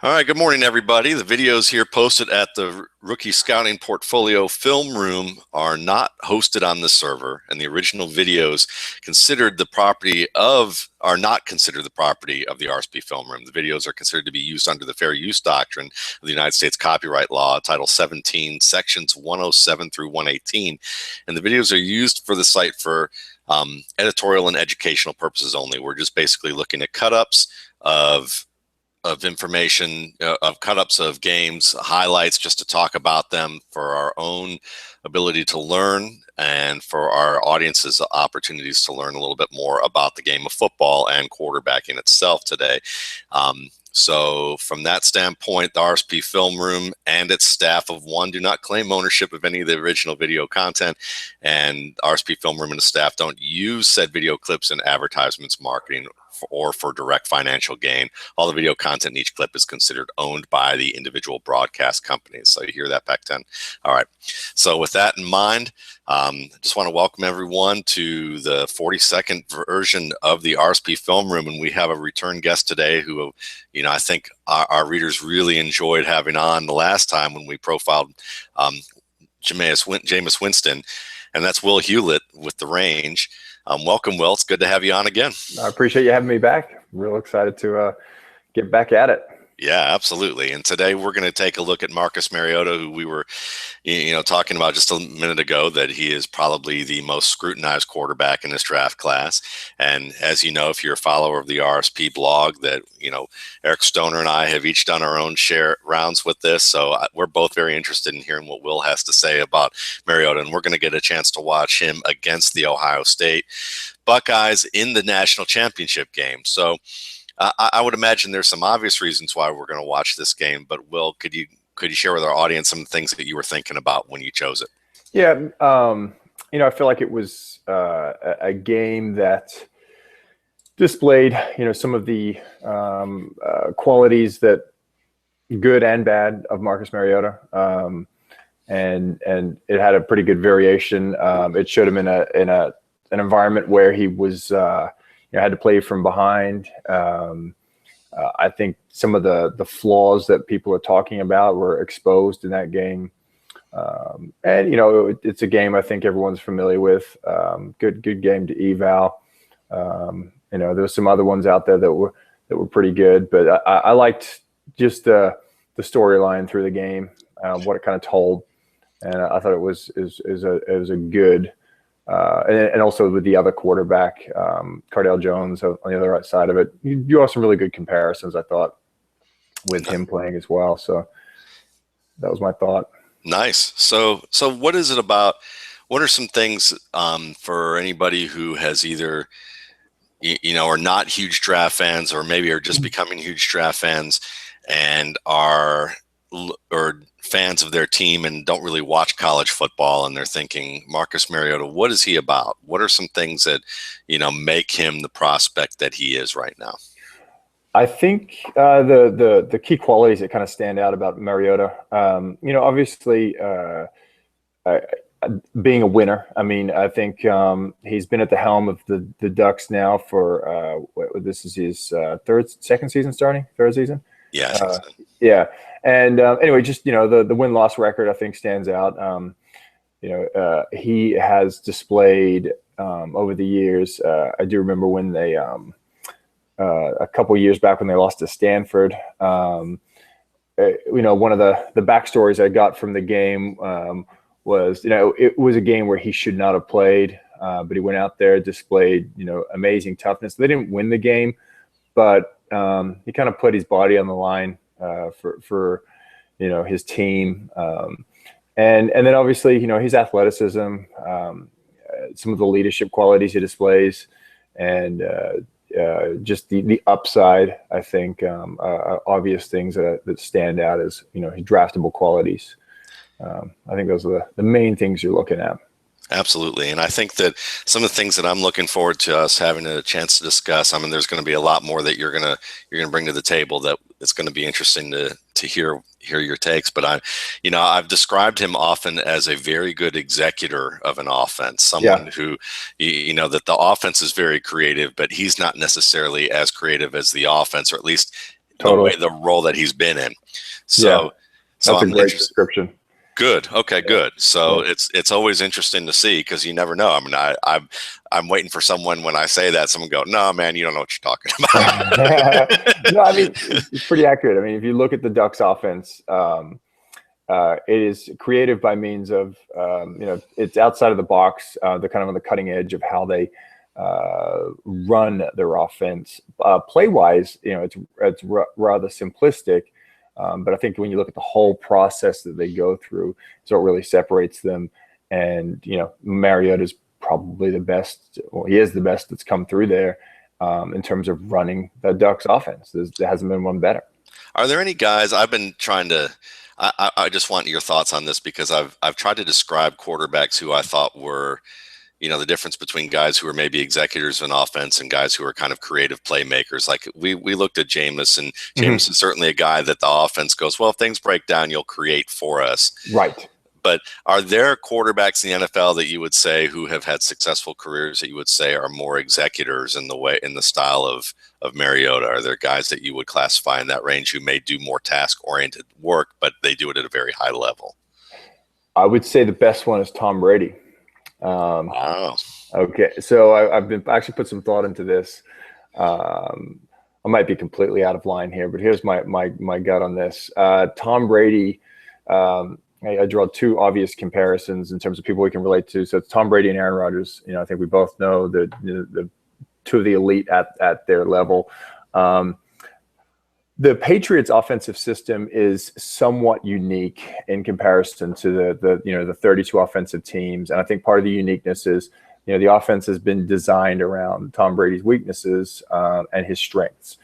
All right, good morning, everybody. The videos here posted at the Rookie Scouting Portfolio Film Room are not hosted on the server, and the original videos are not considered the property of the RSP Film Room. The videos are considered to be used under the Fair Use Doctrine of the United States Copyright Law, Title 17, Sections 107 through 118, and the videos are used for the site for editorial and educational purposes only. We're just basically looking at cut-ups of information, of cut-ups of games, highlights, just to talk about them for our own ability to learn and for our audience's opportunities to learn a little bit more about the game of football and quarterbacking itself today. So from that standpoint, the RSP Film Room and its staff of one do not claim ownership of any of the original video content, and RSP Film Room and the staff don't use said video clips in advertisements, marketing, or for direct financial gain. All the video content in each clip is considered owned by the individual broadcast companies. So you hear that, Pac 10? All right. So with that in mind, I just want to welcome everyone to the 42nd version of the RSP Film Room. And we have a return guest today who, I think our readers really enjoyed having on the last time when we profiled Jameis Winston, and that's Will Hewlett with The Range. Welcome, Will. It's good to have you on again. I appreciate you having me back. Real excited to get back at it. Yeah, absolutely. And today we're going to take a look at Marcus Mariota, who we were, talking about just a minute ago, that he is probably the most scrutinized quarterback in this draft class. And as you know, if you're a follower of the RSP blog, that, Eric Stoner and I have each done our own share rounds with this. So we're both very interested in hearing what Will has to say about Mariota. And we're going to get a chance to watch him against the Ohio State Buckeyes in the national championship game. So I would imagine there's some obvious reasons why we're going to watch this game, but Will, could you share with our audience some things that you were thinking about when you chose it? Yeah, I feel like it was a game that displayed, some of the qualities that good and bad of Marcus Mariota, and it had a pretty good variation. It showed him in an environment where he was. Had to play from behind. I think some of the flaws that people are talking about were exposed in that game. And it's a game I think everyone's familiar with. Good game to eval. There's some other ones out there that were pretty good, but I liked just the storyline through the game, what it kind of told, and I thought it was a good. And also with the other quarterback, Cardale Jones on the other right side of it, you have some really good comparisons, I thought, with him playing as well. So that was my thought. Nice. So what is it about? What are some things for anybody who has either, are not huge draft fans, or maybe are just becoming huge draft fans and are or fans of their team and don't really watch college football, and they're thinking, Marcus Mariota, what is he about? What are some things that, make him the prospect that he is right now? I think the key qualities that kind of stand out about Mariota, obviously being a winner. I mean, I think he's been at the helm of the Ducks now for this is his third season. Yeah. And anyway, just, the win-loss record, I think, stands out. He has displayed over the years. I do remember when they, a couple years back when they lost to Stanford, one of the backstories I got from the game was, it was a game where he should not have played, but he went out there, displayed, amazing toughness. They didn't win the game, but he kind of put his body on the line for his team, and then obviously his athleticism, some of the leadership qualities he displays, and just the upside. I think obvious things that stand out as his draftable qualities. I think those are the main things you're looking at. Absolutely. And I think that some of the things that I'm looking forward to us having a chance to discuss, there's going to be a lot more that you're going to bring to the table that it's going to be interesting to hear your takes. But I've described him often as a very good executor of an offense, someone who, that the offense is very creative, but he's not necessarily as creative as the offense, or at least Totally. the role that he's been in. Yeah, So that's a I'm great interested. description. Good. Okay, good. So it's always interesting to see, because you never know. I mean, I'm waiting for someone, when I say that, someone go, "No, man, you don't know what you're talking about." No, I mean, it's pretty accurate. I mean, if you look at the Ducks offense, it is creative by means of, it's outside of the box. They're kind of on the cutting edge of how they run their offense. Play-wise, it's rather simplistic. But I think when you look at the whole process that they go through, it's what really separates them. And, Mariota is probably the best. Well, he is the best that's come through there in terms of running the Ducks offense. There hasn't been one better. Are there any guys I've been trying to? I just want your thoughts on this, because I've tried to describe quarterbacks who I thought were, the difference between guys who are maybe executors of an offense and guys who are kind of creative playmakers. Like we looked at Jameis, and Jameis is certainly a guy that the offense goes, well, if things break down, you'll create for us. Right. But are there quarterbacks in the NFL that you would say, who have had successful careers, that you would say are more executors in the style of Mariota? Are there guys that you would classify in that range who may do more task-oriented work, but they do it at a very high level? I would say the best one is Tom Brady. Wow. Okay, so I've been actually put some thought into this. I might be completely out of line here, but here's my gut on this. Tom Brady. I draw two obvious comparisons in terms of people we can relate to. So it's Tom Brady and Aaron Rodgers. I think we both know that the two of the elite at their level. The Patriots' offensive system is somewhat unique in comparison to the 32 offensive teams, and I think part of the uniqueness is the offense has been designed around Tom Brady's weaknesses and his strengths.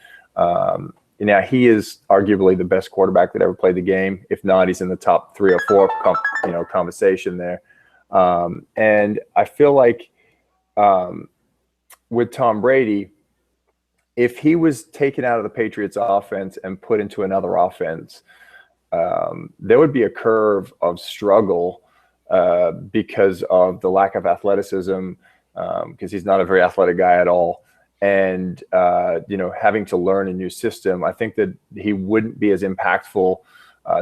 Now, he is arguably the best quarterback that ever played the game. If not, he's in the top 3 or 4 conversation there. And I feel like with Tom Brady, if he was taken out of the Patriots offense and put into another offense, there would be a curve of struggle because of the lack of athleticism, because he's not a very athletic guy at all. And, having to learn a new system, I think that he wouldn't be as impactful,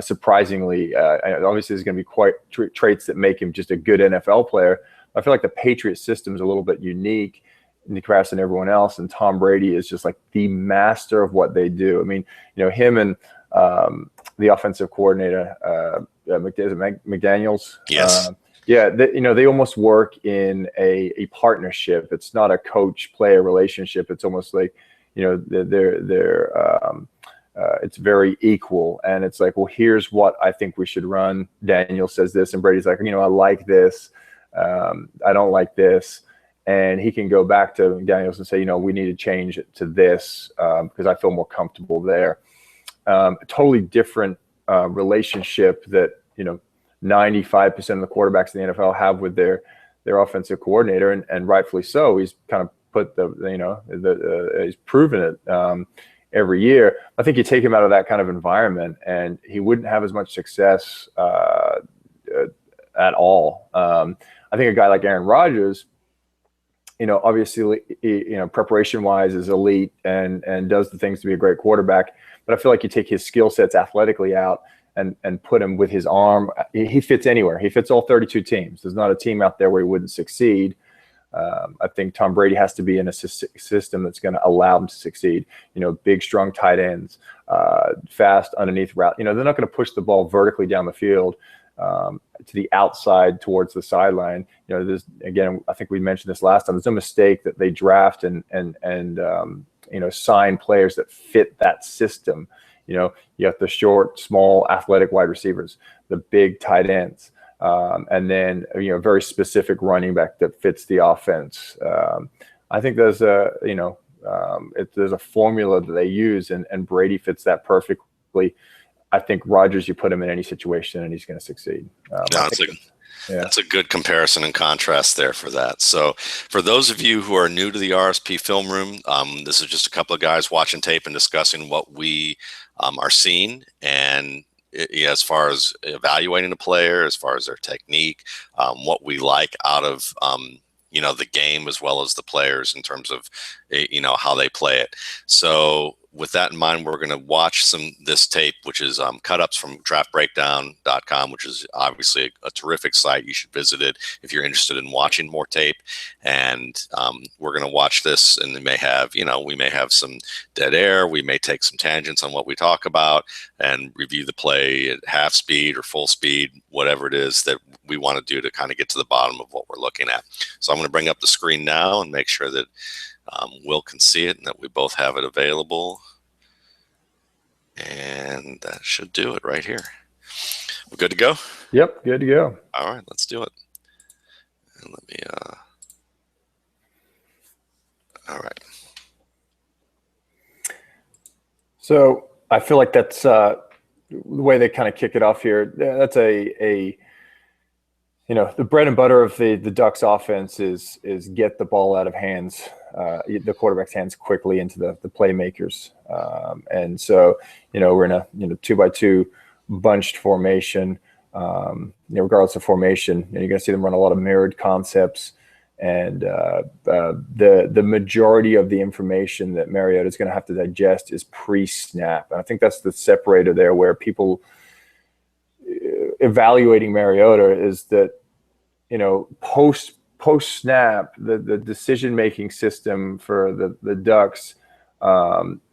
surprisingly. Obviously, there's going to be quite traits that make him just a good NFL player. I feel like the Patriot system is a little bit unique in comparison to everyone else. And Tom Brady is just like the master of what they do. I mean, him and the offensive coordinator, McDaniels. Yes. They almost work in a partnership. It's not a coach-player relationship. It's almost like, it's very equal. And it's like, well, here's what I think we should run. Daniel says this, and Brady's like, I like this. I don't like this. And he can go back to Daniels and say, we need to change it to this because I feel more comfortable there. A totally different relationship that, 95% of the quarterbacks in the NFL have with their offensive coordinator, and rightfully so. He's kind of put he's proven it every year. I think you take him out of that kind of environment, and he wouldn't have as much success at all. I think a guy like Aaron Rodgers, obviously, preparation wise is elite and does the things to be a great quarterback. But I feel like you take his skill sets athletically out and put him with his arm. He fits anywhere. He fits all 32 teams. There's not a team out there where he wouldn't succeed. I think Tom Brady has to be in a system that's going to allow him to succeed. Big, strong tight ends, fast underneath route. They're not going to push the ball vertically down the field to the outside towards the sideline. There's, again, I think we mentioned this last time. There's no mistake that they draft and sign players that fit that system. You have the short, small, athletic wide receivers, the big tight ends, and then a very specific running back that fits the offense. I think there's there's a formula that they use, and Brady fits that perfectly. I think Rodgers, you put him in any situation and he's going to succeed. That's a good comparison and contrast there for that. So for those of you who are new to the RSP Film Room, this is just a couple of guys watching tape and discussing what we are seeing, and as far as evaluating a player, as far as their technique, what we like out of the game, as well as the players in terms of how they play it. So with that in mind, we're going to watch this tape, which is cut-ups from draftbreakdown.com, which is obviously a terrific site. You should visit it if you're interested in watching more tape. And we're going to watch this, and we may have some dead air. We may take some tangents on what we talk about and review the play at half speed or full speed, whatever it is that we want to do to kind of get to the bottom of what we're looking at. So I'm going to bring up the screen now and make sure that Will can see it and that we both have it available. And that should do it right here. We're good to go? Yep, good to go. All right, let's do it. And let me, all right. So I feel like that's the way they kind of kick it off here. That's the bread and butter of the Ducks offense is get the ball out of hands, the quarterback's hands quickly into the playmakers. And so, we're in a 2-by-2 bunched formation. Regardless of formation, you're going to see them run a lot of mirrored concepts. And the majority of the information that Mariota is going to have to digest is pre-snap. And I think that's the separator there, where people evaluating Mariota is that, post snap, the decision-making system for the Ducks,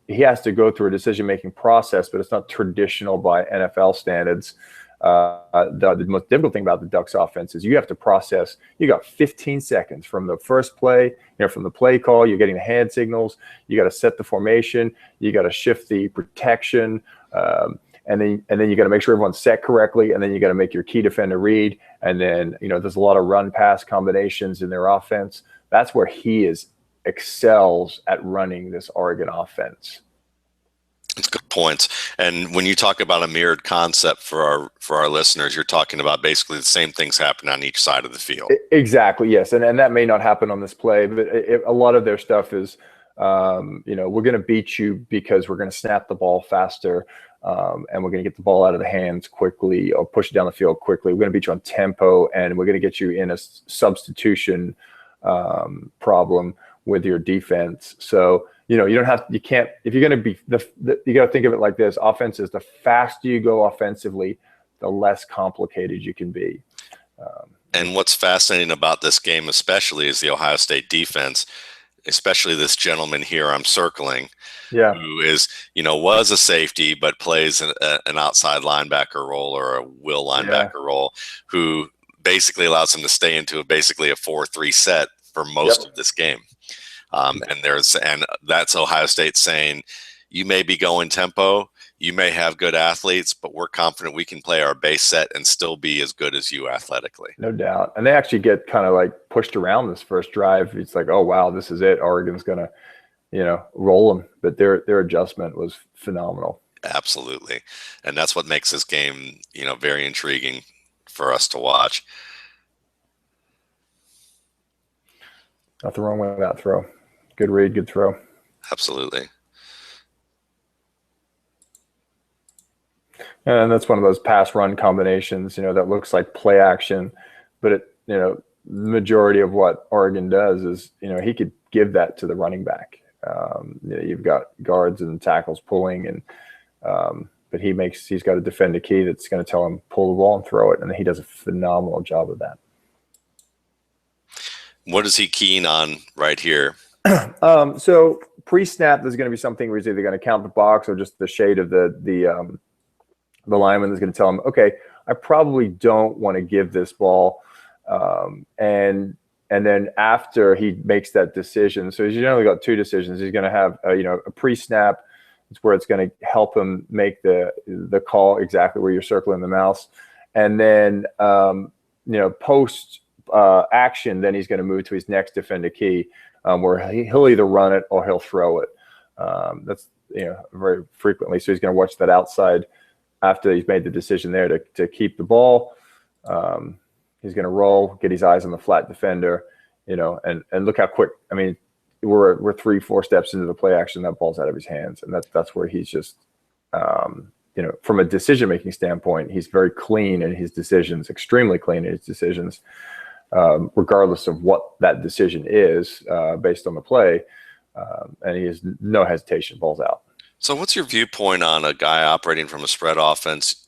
he has to go through a decision-making process, but it's not traditional by NFL standards. The most difficult thing about the Ducks offense is you have to process. You got 15 seconds from the first play, from the play call. You're getting the hand signals. You got to set the formation. You got to shift the protection, and then you got to make sure everyone's set correctly. And then you got to make your key defender read. And then there's a lot of run pass combinations in their offense. That's where he excels at running this Oregon offense. That's good points. And when you talk about a mirrored concept for our listeners, you're talking about basically the same things happening on each side of the field. Exactly, yes. And that may not happen on this play, but a lot of their stuff is, we're going to beat you because we're going to snap the ball faster, and we're going to get the ball out of the hands quickly or push it down the field quickly. We're going to beat you on tempo, and we're going to get you in a substitution problem with your defense. So, you can't, if you're going to be, you got to think of it like this. Offense is, the faster you go offensively, the less complicated you can be. And what's fascinating about this game especially is the Ohio State defense, especially this gentleman here I'm circling, who is, was a safety, but plays an outside linebacker role or a will linebacker role, who basically allows him to stay into basically a 4-3 set for most of this game. And that's Ohio State saying, you may be going tempo, you may have good athletes, but we're confident we can play our base set and still be as good as you athletically. No doubt. And they actually get kind of like pushed around this first drive. It's like, oh wow, this is it. Oregon's gonna, roll them. But their adjustment was phenomenal. Absolutely. And that's what makes this game, very intriguing for us to watch. Nothing wrong with that throw. Good read, good throw. Absolutely. And that's one of those pass run combinations, that looks like play action, but the majority of what Oregon does is, he could give that to the running back. You've got guards and tackles pulling, and but he's got to defend a key that's going to tell him pull the ball and throw it, and he does a phenomenal job of that. What is he keen on right here? So pre-snap, there's going to be something where he's either going to count the box or just the shade of the lineman is going to tell him, okay, I probably don't want to give this ball. And then after he makes that decision, so he's generally got two decisions. He's going to have a pre-snap. It's where it's going to help him make the call exactly where you're circling the mouse, and then post action, then he's going to move to his next defender key, where he'll either run it or he'll throw it. That's very frequently. So he's going to watch that outside after he's made the decision there to keep the ball. He's going to roll, get his eyes on the flat defender, and look how quick. I mean, we're 3-4 steps into the play action, that ball's out of his hands, and that's where he's just from a decision making standpoint, he's very clean in his decisions, extremely clean in his decisions. Regardless of what that decision is, based on the play, and he has no hesitation, balls out. So what's your viewpoint on a guy operating from a spread offense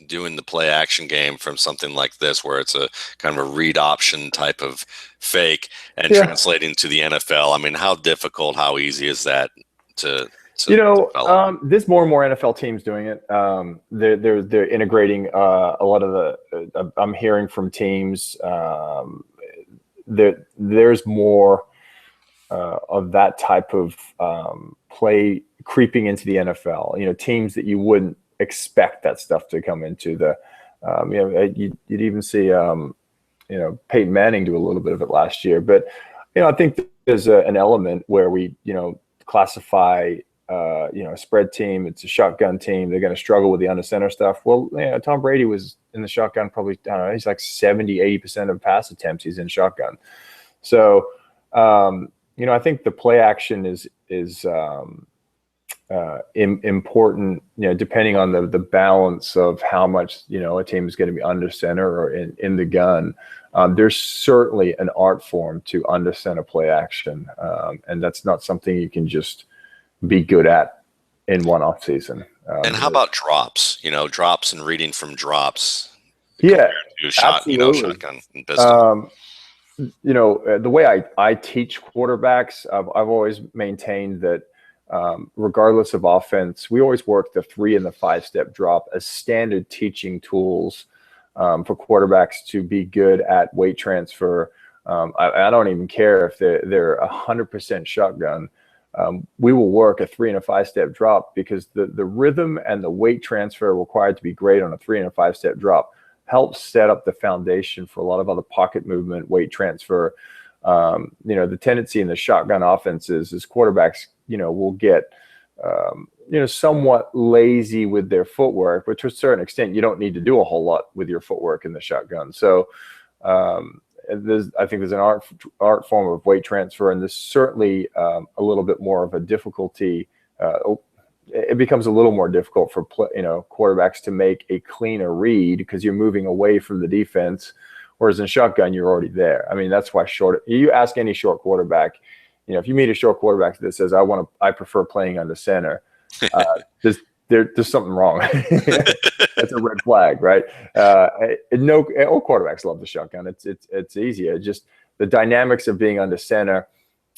doing the play action game from something like this, where it's a kind of a read option type of fake and translating to the NFL? I mean, how difficult, how easy is that to develop? There's more and more NFL teams doing it. They're integrating a lot of the. I'm hearing from teams. There's more of that type of play creeping into the NFL. Teams that you wouldn't expect that stuff to come into the. You'd even see Peyton Manning do a little bit of it last year, but I think there's an element where we classify a spread team. It's a shotgun team. They're going to struggle with the under center stuff. Well, Tom Brady was in the shotgun probably, I don't know, he's like 70-80% of pass attempts he's in shotgun. So I think the play action is important, depending on the balance of how much, a team is going to be under center or in the gun. There's certainly an art form to under center play action. And that's not something you can just be good at in one off season. And how about drops, drops and reading from drops? Yeah, absolutely. Shotgun and pistol. The way I teach quarterbacks, I've always maintained that regardless of offense, we always work the 3 and the 5-step drop as standard teaching tools for quarterbacks to be good at weight transfer. I don't even care if they're 100% shotgun. We will work a 3 and a 5-step drop because the rhythm and the weight transfer required to be great on a 3 and a 5-step drop helps set up the foundation for a lot of other pocket movement, weight transfer. The tendency in the shotgun offenses is quarterbacks, will get, somewhat lazy with their footwork, but to a certain extent, you don't need to do a whole lot with your footwork in the shotgun. So I think there's an art form of weight transfer, and there's certainly a little bit more of a difficulty. It becomes a little more difficult for quarterbacks to make a cleaner read because you're moving away from the defense, whereas in shotgun you're already there. I mean, that's why you ask any short quarterback, if you meet a short quarterback that says I prefer playing under center, there's something wrong. That's a red flag, right? All quarterbacks love the shotgun. It's easier. Just the dynamics of being under center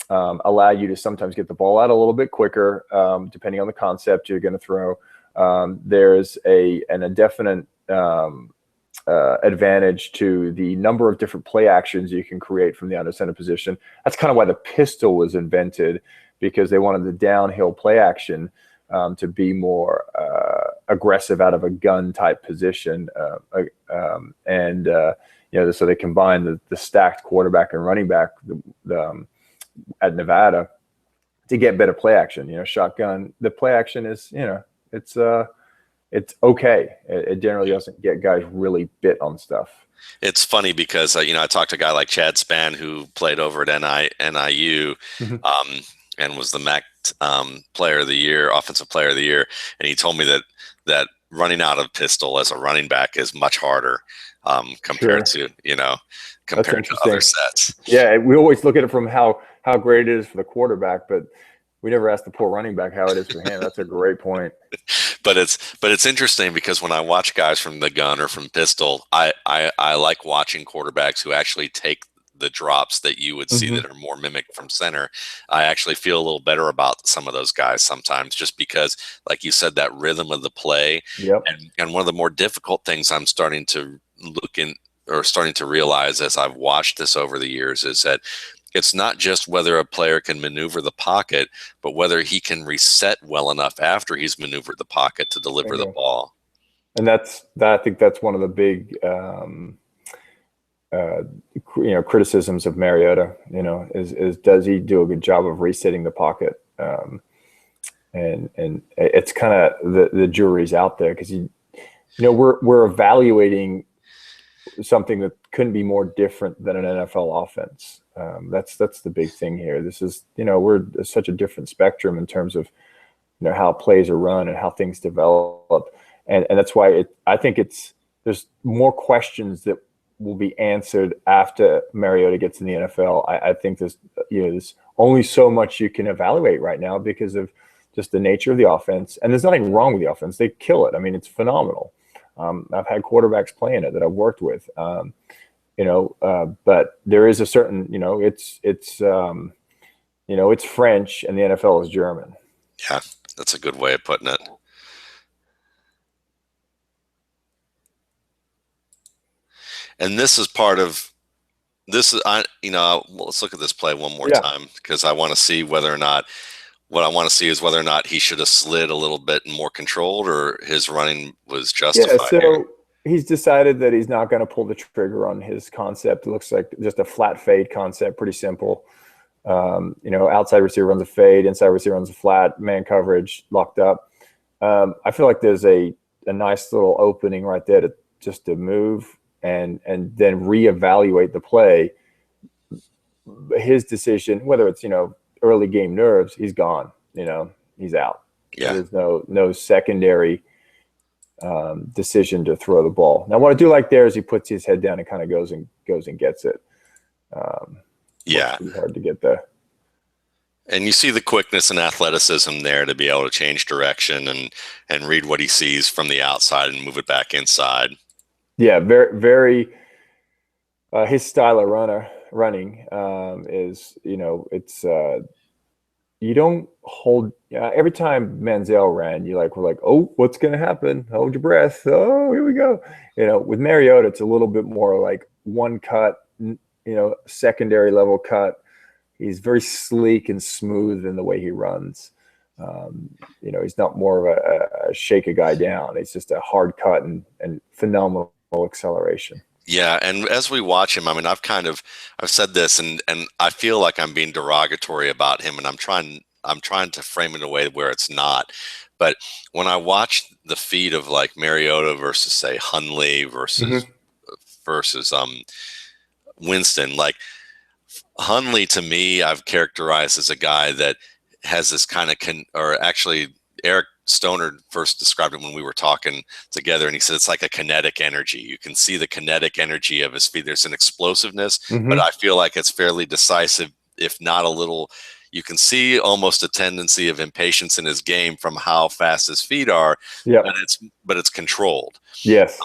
allow you to sometimes get the ball out a little bit quicker, depending on the concept you're going to throw. There's an definite advantage to the number of different play actions you can create from the under center position. That's kind of why the pistol was invented, because they wanted the downhill play action to be more aggressive out of a gun type position. So they combined the stacked quarterback and running back at Nevada to get better play action. Shotgun, the play action is, it's okay. It generally doesn't get guys really bit on stuff. It's funny because, I talked to a guy like Chad Spann who played over at NIU and was the MAC player of the year, offensive player of the year. And he told me that running out of pistol as a running back is much harder compared to other sets. Yeah, we always look at it from how great it is for the quarterback, but we never ask the poor running back how it is for him. That's a great point. But it's interesting because when I watch guys from the gun or from pistol, I like watching quarterbacks who actually take the drops that you would see that are more mimicked from center. I actually feel a little better about some of those guys sometimes, just because, like you said, that rhythm of the play. Yep. And one of the more difficult things I'm starting to starting to realize as I've watched this over the years is that it's not just whether a player can maneuver the pocket, but whether he can reset well enough after he's maneuvered the pocket to deliver the ball. And I think that's one of the big criticisms of Mariota, is does he do a good job of resetting the pocket? And it's kind of the jury's out there, because we're evaluating something that couldn't be more different than an NFL offense. That's the big thing here. This is, we're such a different spectrum in terms of how plays are run and how things develop, and that's why I think there's more questions that will be answered after Mariota gets in the NFL. I think there's only so much you can evaluate right now because of just the nature of the offense. And there's nothing wrong with the offense. They kill it. I mean, it's phenomenal. I've had quarterbacks playing it that I've worked with, but there is a certain, it's French and the NFL is German. Yeah, that's a good way of putting it. And this is part of this. Let's look at this play one more time, because I want to see whether or not he should have slid a little bit more controlled, or his running was justified. Yeah, so he's decided that he's not going to pull the trigger on his concept. It looks like just a flat fade concept, pretty simple. Outside receiver runs a fade, inside receiver runs a flat, man coverage, locked up. I feel like there's a nice little opening right there to move and then reevaluate the play. His decision, whether it's, early game nerves, he's gone, he's out. Yeah. There's no secondary decision to throw the ball. Now, what I do like there is he puts his head down and kind of goes and gets it. It's hard to get there. And you see the quickness and athleticism there to be able to change direction and read what he sees from the outside and move it back inside. Yeah, very, very. His style of running is, it's you don't hold. Every time Manziel ran, we're like, oh, what's going to happen? Hold your breath. Oh, here we go. With Mariota, it's a little bit more like one cut, secondary level cut. He's very sleek and smooth in the way he runs. He's not more of a shake a guy down. It's just a hard cut and phenomenal acceleration. Yeah, and as we watch him, I mean, I've said this, and I feel like I'm being derogatory about him, and I'm trying to frame it in a way where it's not. But when I watch the feed of like Mariota versus, say, Hundley versus Winston, like Hundley, to me, I've characterized as a guy that has this kind of actually Eric Stoner first described it when we were talking together, and he said it's like a kinetic energy. You can see the kinetic energy of his feet. There's an explosiveness, but I feel like it's fairly decisive, if not a little. You can see almost a tendency of impatience in his game from how fast his feet are, but it's controlled. Yes.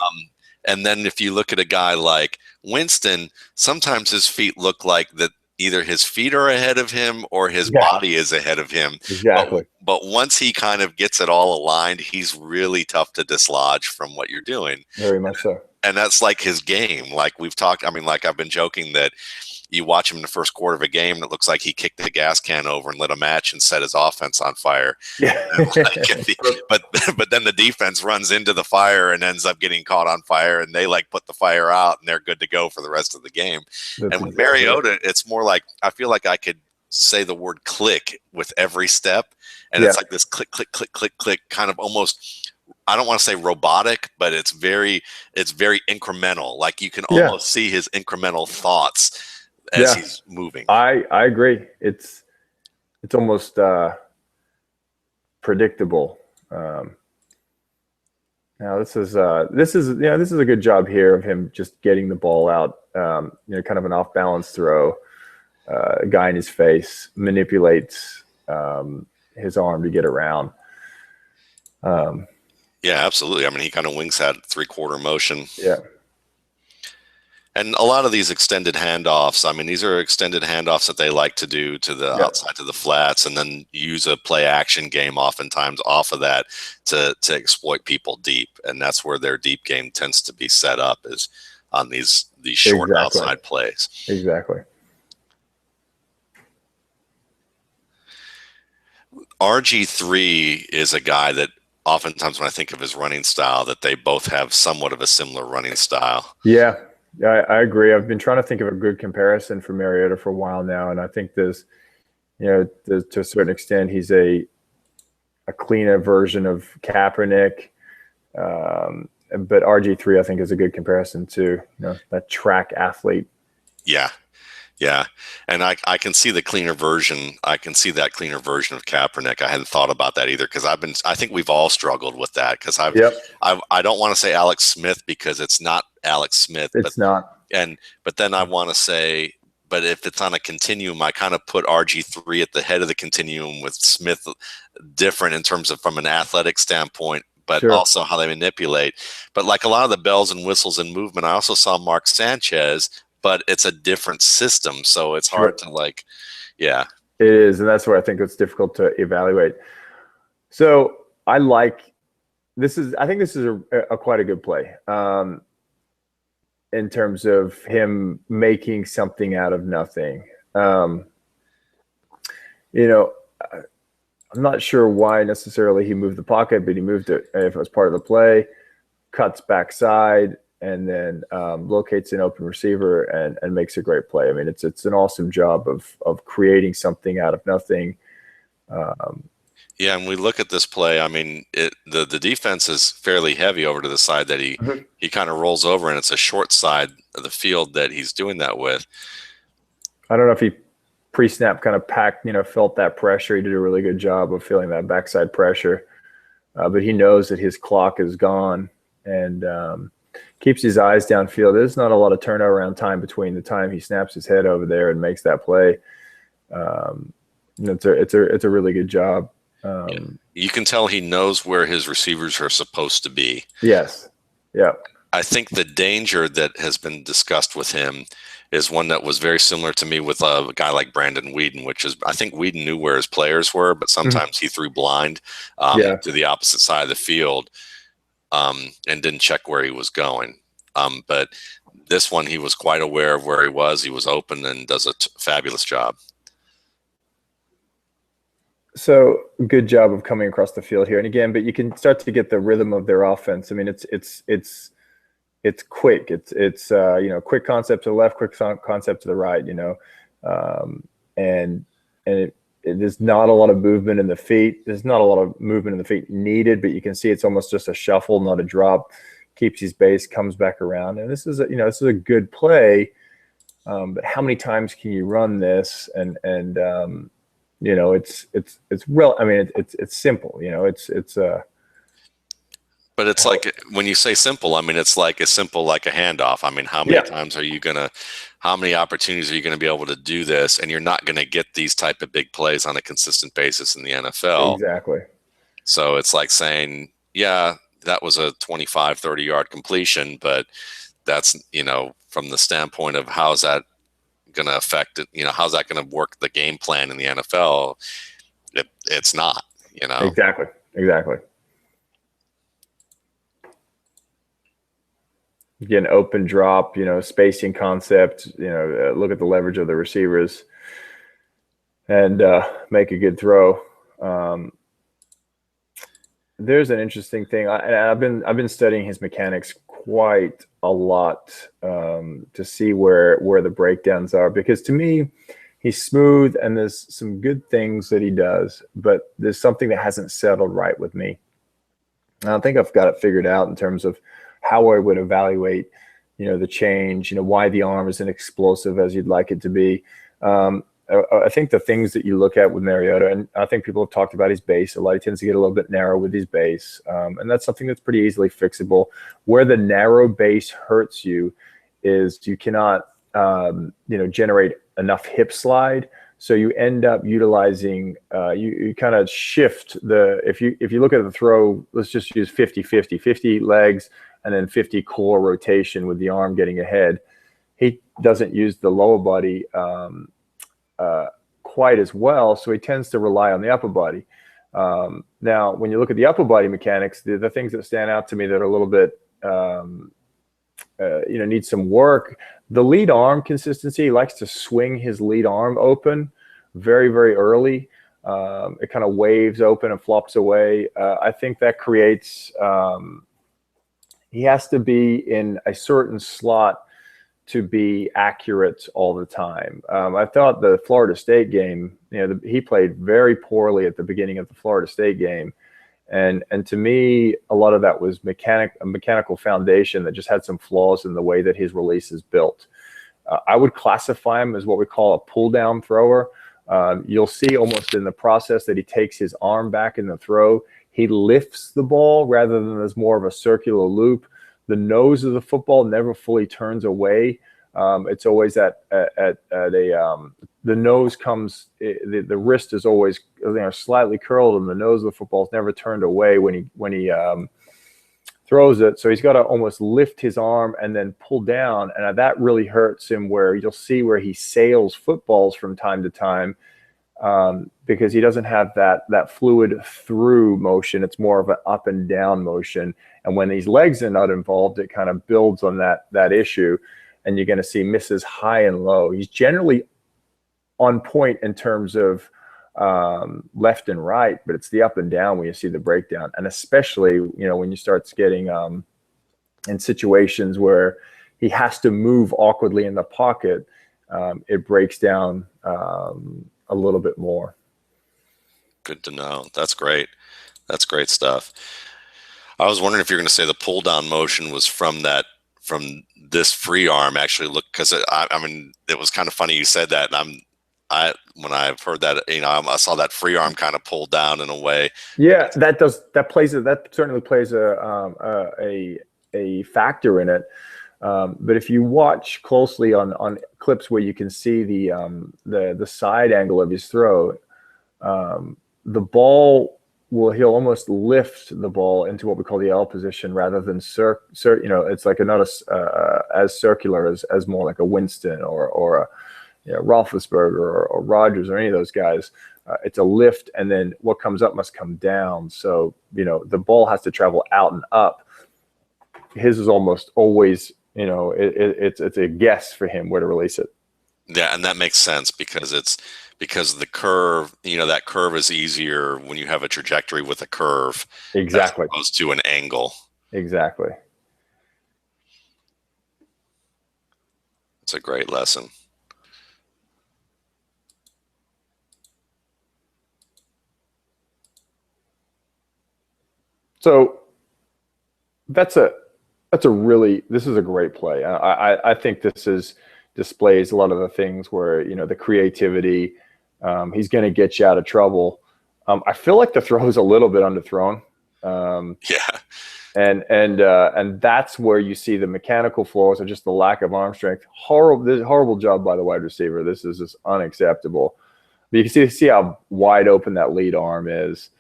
And then if you look at a guy like Winston, sometimes his feet look like that. Either his feet are ahead of him or his body is ahead of him. Exactly. But once he kind of gets it all aligned, he's really tough to dislodge from what you're doing. Very much so. And that's like his game. Like we've talked, I mean, like I've been joking that you watch him in the first quarter of a game and it looks like he kicked the gas can over and lit a match and set his offense on fire. Yeah. But then the defense runs into the fire and ends up getting caught on fire, and they like put the fire out and they're good to go for the rest of the game. And with Mariota, it's more like, I feel like I could say the word click with every step. And it's like this click, click, click, click, click, kind of almost, I don't want to say robotic, but it's very incremental. Like you can almost see his incremental thoughts as he's moving. I agree. It's almost predictable. Now this is a good job here of him just getting the ball out. Kind of an off balance throw. A guy in his face manipulates his arm to get around. Yeah, absolutely. I mean, he kind of wings that 3/4 motion. Yeah. And a lot of these extended handoffs, I mean, these are extended handoffs that they like to do to the outside, to the flats, and then use a play action game oftentimes off of that to exploit people deep. And that's where their deep game tends to be set up, is on these short outside plays. Exactly. RG3 is a guy that oftentimes when I think of his running style, that they both have somewhat of a similar running style. Yeah. I agree. I've been trying to think of a good comparison for Mariota for a while now, and I think there's to a certain extent, he's a cleaner version of Kaepernick, but RG3 I think is a good comparison to that track athlete. Yeah, and I can see the cleaner version. I can see that cleaner version of Kaepernick. I hadn't thought about that either, because I think we've all struggled with that, because I don't want to say Alex Smith because it's not Alex Smith. It's not. But then I want to say, but if it's on a continuum, I kind of put RG3 at the head of the continuum with Smith different in terms of from an athletic standpoint, but also how they manipulate. But like a lot of the bells and whistles and movement, I also saw Mark Sanchez, but it's a different system. So it's hard to like, yeah. It is. And that's where I think it's difficult to evaluate. So I think this is a quite a good play. In terms of him making something out of nothing. I'm not sure why necessarily he moved the pocket, but he moved it if it was part of the play, cuts backside, and then locates an open receiver and makes a great play. I mean, it's an awesome job of creating something out of nothing. Yeah, and we look at this play. I mean, the defense is fairly heavy over to the side that he kind of rolls over, and it's a short side of the field that he's doing that with. I don't know if he pre-snap kind of felt that pressure. He did a really good job of feeling that backside pressure, but he knows that his clock is gone and keeps his eyes downfield. There's not a lot of turnaround time between the time he snaps his head over there and makes that play. It's a really good job. You can tell he knows where his receivers are supposed to be. Yes. Yeah. I think the danger that has been discussed with him is one that was very similar to me with a guy like Brandon Whedon, which is, I think Whedon knew where his players were, but sometimes he threw blind to the opposite side of the field and didn't check where he was going. But this one, he was quite aware of where he was. He was open and does a fabulous job. So good job of coming across the field here. And again, but you can start to get the rhythm of their offense. I mean, it's quick. It's quick concept to the left, quick concept to the right, and there's not a lot of movement in the feet. There's not a lot of movement in the feet needed, but you can see it's almost just a shuffle, not a drop. Keeps his base, comes back around. And this is a good play. But how many times can you run this? It's real. I mean, it's simple. But it's like when you say simple, I mean, it's like as simple like a handoff. I mean, how many times how many opportunities are you going to be able to do this? And you're not going to get these type of big plays on a consistent basis in the NFL. Exactly. So it's like saying, yeah, that was a 25, 30-yard completion, but that's, from the standpoint of how's that going to affect it, how's that going to work the game plan in the NFL? It's not, Exactly. Again, open drop, spacing concept, look at the leverage of the receivers and make a good throw. There's an interesting thing. I've been studying his mechanics quite a lot to see where the breakdowns are, because to me, he's smooth and there's some good things that he does, but there's something that hasn't settled right with me. I don't think I've got it figured out in terms of how I would evaluate, the change, why the arm isn't explosive as you'd like it to be. I think the things that you look at with Mariota, and I think people have talked about his base a lot, he tends to get a little bit narrow with his base. And that's something that's pretty easily fixable. Where the narrow base hurts you is you cannot, generate enough hip slide. So you end up utilizing, you kind of shift if you look at the throw, let's just use 50-50, 50 legs and then 50 core rotation with the arm getting ahead. He doesn't use the lower body quite as well, so he tends to rely on the upper body. Now, when you look at the upper body mechanics, the things that stand out to me that are a little bit, need some work. The lead arm consistency, he likes to swing his lead arm open very, very early. It kind of waves open and flops away. I think that creates, he has to be in a certain slot to be accurate all the time. I thought the Florida State game, he played very poorly at the beginning of the Florida State game. And to me, a lot of that was a mechanical foundation that just had some flaws in the way that his release is built. I would classify him as what we call a pull-down thrower. You'll see almost in the process that he takes his arm back in the throw. He lifts the ball rather than as more of a circular loop. The nose of the football never fully turns away It's always at a the nose comes, the wrist is always, you know, slightly curled, and the nose of the football is never turned away when he throws it. So he's got to almost lift his arm and then pull down, and that really hurts him. Where you'll see where he sails footballs from time to time, because he doesn't have that fluid through motion. It's more of an up and down motion, and when these legs are not involved, it kind of builds on that issue, and you're going to see misses high and low. He's generally on point in terms of left and right, but it's the up and down when you see the breakdown, and especially, you know, when you start getting in situations where he has to move awkwardly in the pocket, it breaks down a little bit more. Good to know. That's great. That's great stuff. I was wondering if you're going to say the pull down motion was from this free arm. Actually, look, because I mean, it was kind of funny you said that, and when I've heard that, you know, I saw that free arm kind of pulled down in a way. Yeah, that certainly plays a factor in it. But if you watch closely on clips where you can see the side angle of his throw, the ball he'll almost lift the ball into what we call the L position rather than you know, it's like not as circular as more like a Winston or a, you know, Roethlisberger or Rodgers or any of those guys. It's a lift, and then what comes up must come down. So, you know, the ball has to travel out and up. His is almost always, you know, it's a guess for him where to release it. Yeah, and that makes sense because the curve, you know, that curve is easier when you have a trajectory with a curve, exactly, as opposed to an angle. Exactly. It's a great lesson. So this is a great play. I think displays a lot of the things where, you know, the creativity. He's going to get you out of trouble. I feel like the throw is a little bit underthrown. Yeah. And that's where you see the mechanical flaws or just the lack of arm strength. Horrible job by the wide receiver. This is just unacceptable. But you can see how wide open that lead arm is.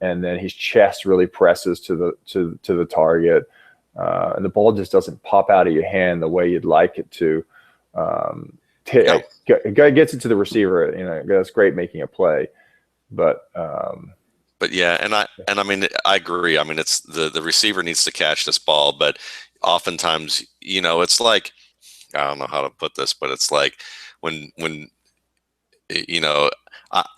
And then his chest really presses to the target, and the ball just doesn't pop out of your hand the way you'd like it to. Guy gets it to the receiver, you know, that's great making a play, but yeah, and I mean, I agree. I mean, it's the receiver needs to catch this ball, but oftentimes, you know, it's like, I don't know how to put this, but it's like when you know,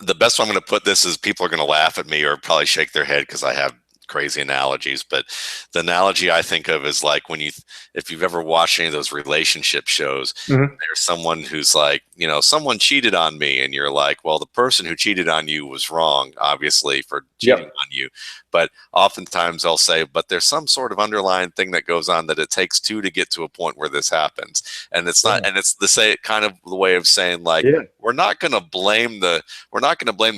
the best way I'm going to put this is people are going to laugh at me or probably shake their head because I have crazy analogies, but the analogy I think of is like if you've ever watched any of those relationship shows, there's someone who's like, you know, someone cheated on me, and you're like, well, the person who cheated on you was wrong, obviously, for cheating on you. But oftentimes they'll say, but there's some sort of underlying thing that goes on that it takes two to get to a point where this happens. And it's not, and it's kind of the way of saying, like, we're not going to blame the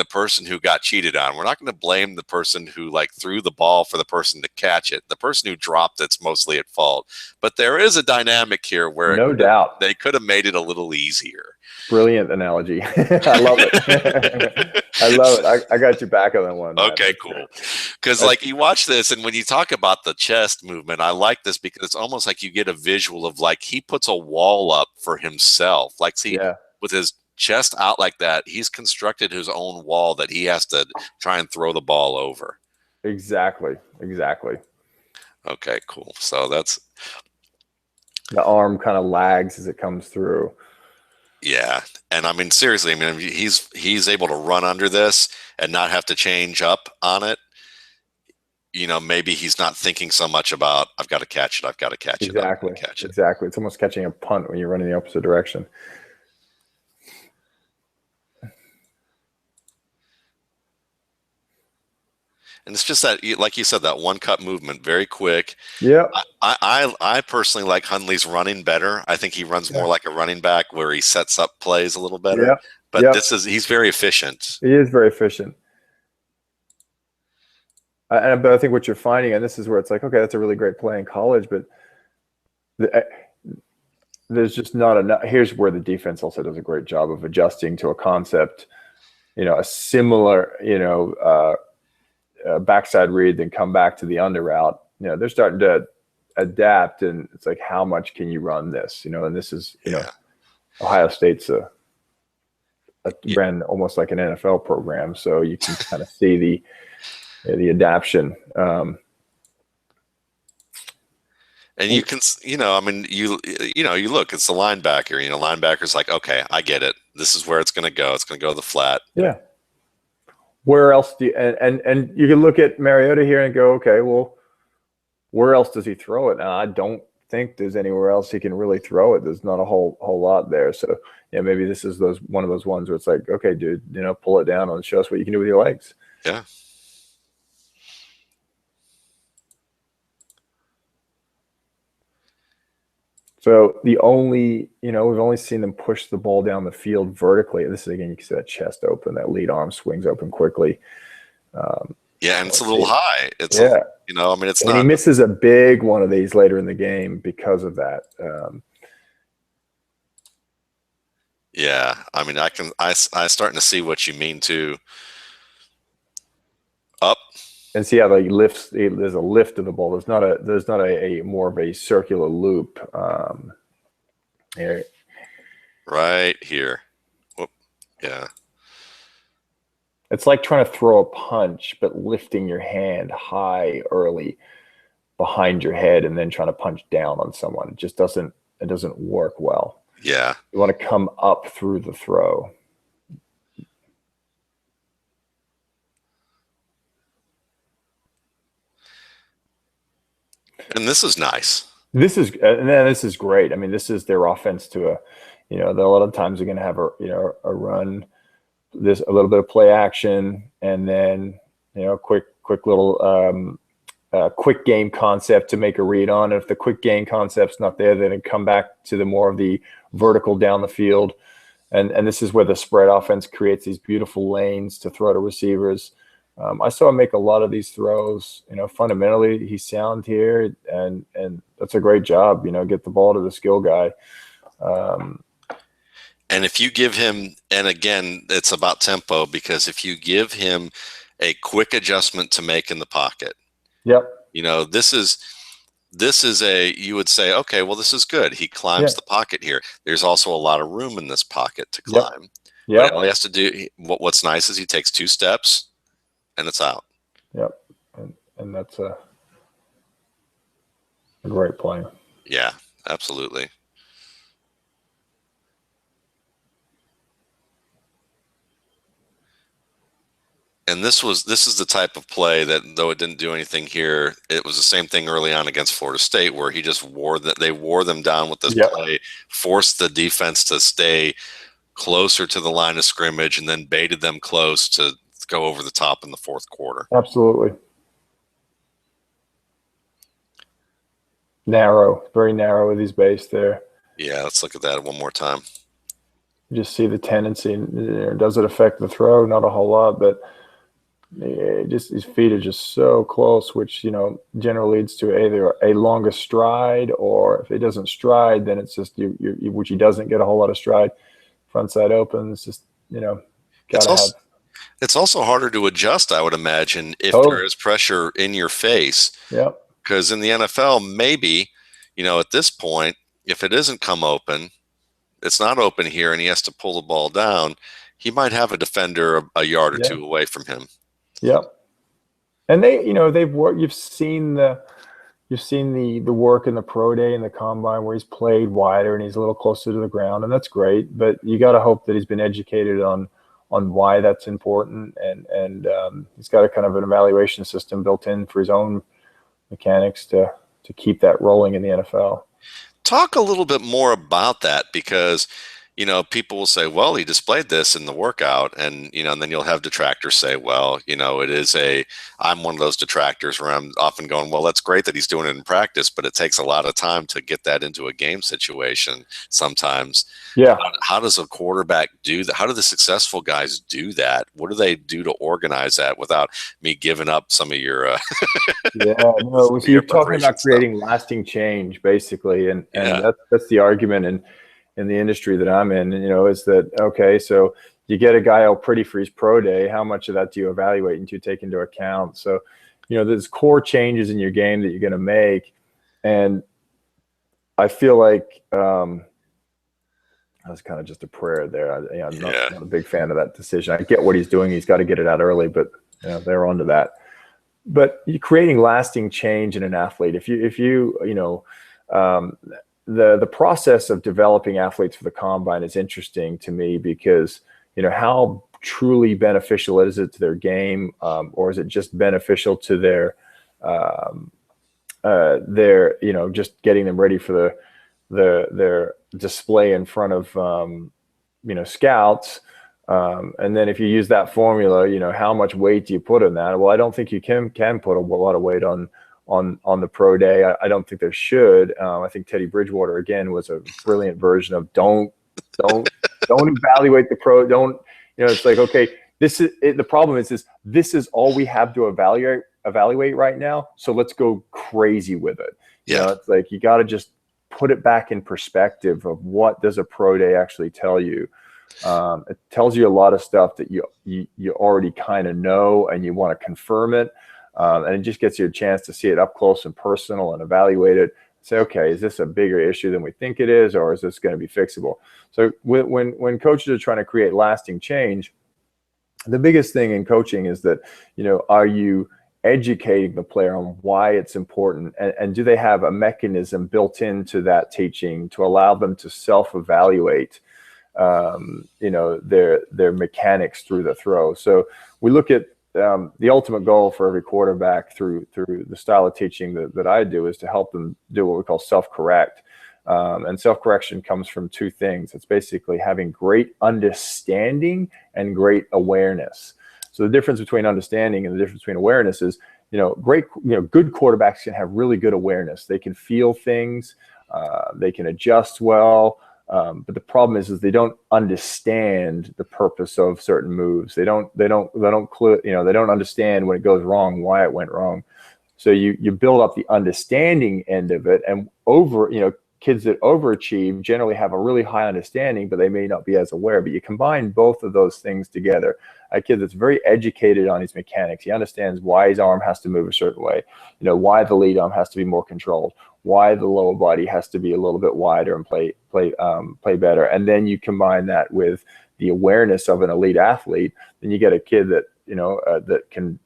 person who got cheated on. We're not going to blame the person who like threw the ball for the person to catch it. The person who dropped it's mostly at fault. But there is a dynamic here where no doubt they could have made it a little easier. Brilliant analogy. I love it. I love it. I got your back on that one. Okay, cool. Because like you watch this, and when you talk about the chest movement, I like this because it's almost like you get a visual of like he puts a wall up for himself. Like, see, with his chest out like that, he's constructed his own wall that he has to try and throw the ball over. Exactly. Okay, cool. So that's the arm kind of lags as it comes through. Yeah, and I mean, seriously, I mean, he's able to run under this and not have to change up on it. You know, maybe he's not thinking so much about I've got to catch it, I've got to catch it. Exactly. It's almost catching a punt when you run in the opposite direction. And it's just that, like you said, that one cut movement, very quick. Yeah. I personally like Hundley's running better. I think he runs more like a running back where he sets up plays a little better. Yeah. But he's very efficient. He is very efficient. But I think what you're finding, and this is where it's like, okay, that's a really great play in college, but there's just not enough. Here's where the defense also does a great job of adjusting to a concept, a similar, backside read, then come back to the under route. They're starting to adapt, and it's like, how much can you run this? And this is, Ohio State's ran almost like an NFL program, so you can kind of see the adaptation. And you can, I mean, you look, it's the linebacker. Linebacker's like, okay, I get it. This is where it's going to go. It's going to go to the flat. Yeah. Where else do you, and you can look at Mariota here and go, okay, well, where else does he throw it? Now, I don't think there's anywhere else he can really throw it. There's not a whole lot there. So yeah, maybe this is one of those ones where it's like, okay, dude, pull it down and show us what you can do with your legs. Yeah. So the only, we've only seen them push the ball down the field vertically. This is, again, you can see that chest open, that lead arm swings open quickly. Yeah, and it's a little high. It's yeah. I mean, it's and not. He misses a big one of these later in the game because of that. Yeah, I mean, I starting to see what you mean too. Up. And see how they lifts. There's a lift of the ball. There's not a more of a circular loop. Here. Right here. Whoop. Yeah. It's like trying to throw a punch, but lifting your hand high early behind your head and then trying to punch down on someone. It just doesn't work well. Yeah. You want to come up through the throw. And this is nice. This is great. I mean, this is their offense to a, a lot of times they're going to have a run, this a little bit of play action, and then quick little quick game concept to make a read on. And if the quick game concept's not there, then it come back to the more of the vertical down the field, and this is where the spread offense creates these beautiful lanes to throw to receivers. I saw him make a lot of these throws. Fundamentally, he's sound here, and that's a great job. Get the ball to the skill guy. And if you give him, and again, it's about tempo, because if you give him a quick adjustment to make in the pocket, yep. This is you would say, okay, well, this is good. He climbs the pocket here. There's also a lot of room in this pocket to climb. Yeah. All he has to do, what's nice is he takes 2 steps and it's out. Yep. And that's a great play. Yeah, absolutely. And this is the type of play that, though it didn't do anything here, it was the same thing early on against Florida State, where he just wore them down with this play, forced the defense to stay closer to the line of scrimmage, and then baited them close to go over the top in the fourth quarter. Absolutely. Narrow, very narrow with his base there. Yeah, let's look at that one more time. You just see the tendency. Does it affect the throw? Not a whole lot, but just his feet are just so close, which generally leads to either a longer stride, or if it doesn't stride, then it's just which he doesn't get a whole lot of stride. Front side open. It's just It's also harder to adjust, I would imagine, if there is pressure in your face. Yep. Because in the NFL, maybe, at this point, if it isn't come open, it's not open here, and he has to pull the ball down, he might have a defender a yard or two away from him. Yep. And they've worked. You've seen the work in the pro day and the combine where he's played wider and he's a little closer to the ground, and that's great. But you got to hope that he's been educated on why that's important, and he's got a kind of an evaluation system built in for his own mechanics to keep that rolling in the NFL. Talk a little bit more about that, because people will say, well, he displayed this in the workout. And, and then you'll have detractors say, well, I'm one of those detractors where I'm often going, well, that's great that he's doing it in practice, but it takes a lot of time to get that into a game situation sometimes. Yeah. How does a quarterback do that? How do the successful guys do that? What do they do to organize that without me giving up some of your, yeah, no, so you're talking about creating lasting change, basically. And that's the argument in the industry that I'm in, is that, okay, so you get a guy all pretty for his pro day. How much of that do you evaluate and do you take into account? So, there's core changes in your game that you're going to make. And I feel like that was kind of just a prayer there. I'm not a big fan of that decision. I get what he's doing. He's got to get it out early, but they're onto that. But you're creating lasting change in an athlete. If you the process of developing athletes for the combine is interesting to me because, how truly beneficial is it to their game, or is it just beneficial to their just getting them ready for their display in front of, scouts. And then if you use that formula, how much weight do you put on that? Well, I don't think you can put a lot of weight on the pro day. I don't think there should. I think Teddy Bridgewater again was a brilliant version of don't evaluate the pro. Don't, it's like, okay, the problem is this is all we have to evaluate right now. So let's go crazy with it. Yeah. It's like, you got to just put it back in perspective of what does a pro day actually tell you. It tells you a lot of stuff that you already kind of know and you want to confirm it. And it just gets you a chance to see it up close and personal and evaluate it. Say, okay, is this a bigger issue than we think it is, or is this going to be fixable? So when coaches are trying to create lasting change, the biggest thing in coaching is that, are you educating the player on why it's important, and do they have a mechanism built into that teaching to allow them to self-evaluate their mechanics through the throw. So we look at the ultimate goal for every quarterback through the style of teaching that I do is to help them do what we call self-correct. And self-correction comes from two things. It's basically having great understanding and great awareness. So the difference between understanding and the difference between awareness is, good quarterbacks can have really good awareness. They can feel things, they can adjust well. But the problem is they don't understand the purpose of certain moves. They don't understand when it goes wrong, why it went wrong. So you build up the understanding end of it, and kids that overachieve generally have a really high understanding, but they may not be as aware. But you combine both of those things together. A kid that's very educated on his mechanics, he understands why his arm has to move a certain way, why the lead arm has to be more controlled, why the lower body has to be a little bit wider and play better. And then you combine that with the awareness of an elite athlete, then you get a kid that that can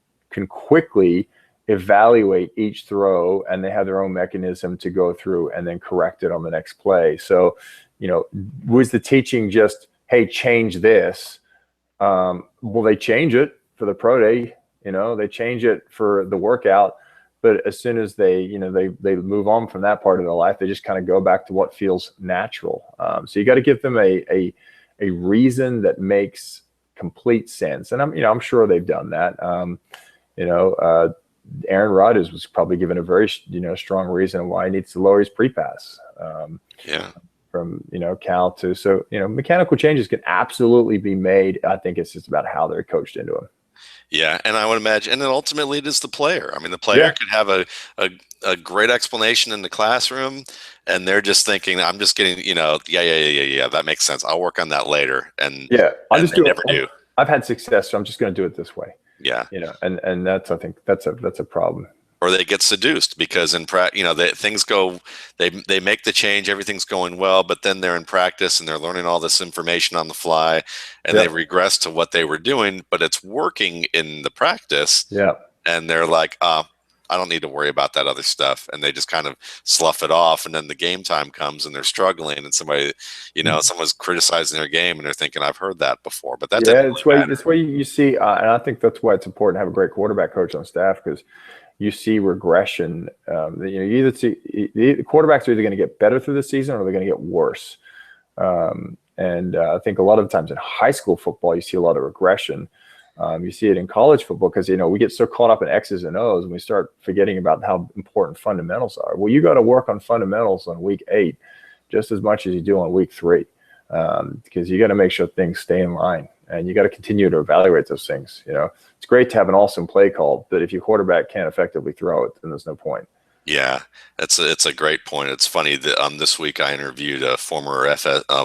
quickly evaluate each throw, and they have their own mechanism to go through and then correct it on the next play. So, was the teaching just, hey, change this? Well, they change it for the pro day, they change it for the workout. But as soon as they move on from that part of their life, they just kind of go back to what feels natural. So you got to give them a reason that makes complete sense. And I'm sure they've done that. Aaron Rodgers was probably given a very strong reason why he needs to lower his pre-pass. From Cal to, so mechanical changes can absolutely be made. I think it's just about how they're coached into them. Yeah, and I would imagine, and then ultimately it is the player. I mean, the player could have a great explanation in the classroom, and they're just thinking, I'm just getting, that makes sense. I'll work on that later. And I'll just never do. I've had success, so I'm just going to do it this way. Yeah, and I think that's a problem. Or they get seduced because things go, they make the change, everything's going well, but then they're in practice and they're learning all this information on the fly, and they regress to what they were doing, but it's working in the practice. Yeah. And they're like, I don't need to worry about that other stuff. And they just kind of slough it off. And then the game time comes and they're struggling, and somebody, someone's criticizing their game and they're thinking, I've heard that before, but that that's why you see, and I think that's why it's important to have a great quarterback coach on staff, because you see regression. You either see the quarterbacks are either going to get better through the season or they're going to get worse. And And I think a lot of times in high school football, you see a lot of regression. You see it in college football because, we get so caught up in X's and O's and we start forgetting about how important fundamentals are. Well, you got to work on fundamentals on week 8 just as much as you do on week 3, because you got to make sure things stay in line, and you got to continue to evaluate those things. It's great to have an awesome play call, but if your quarterback can't effectively throw it, then there's no point. Yeah, it's a great point. It's funny that this week I interviewed a former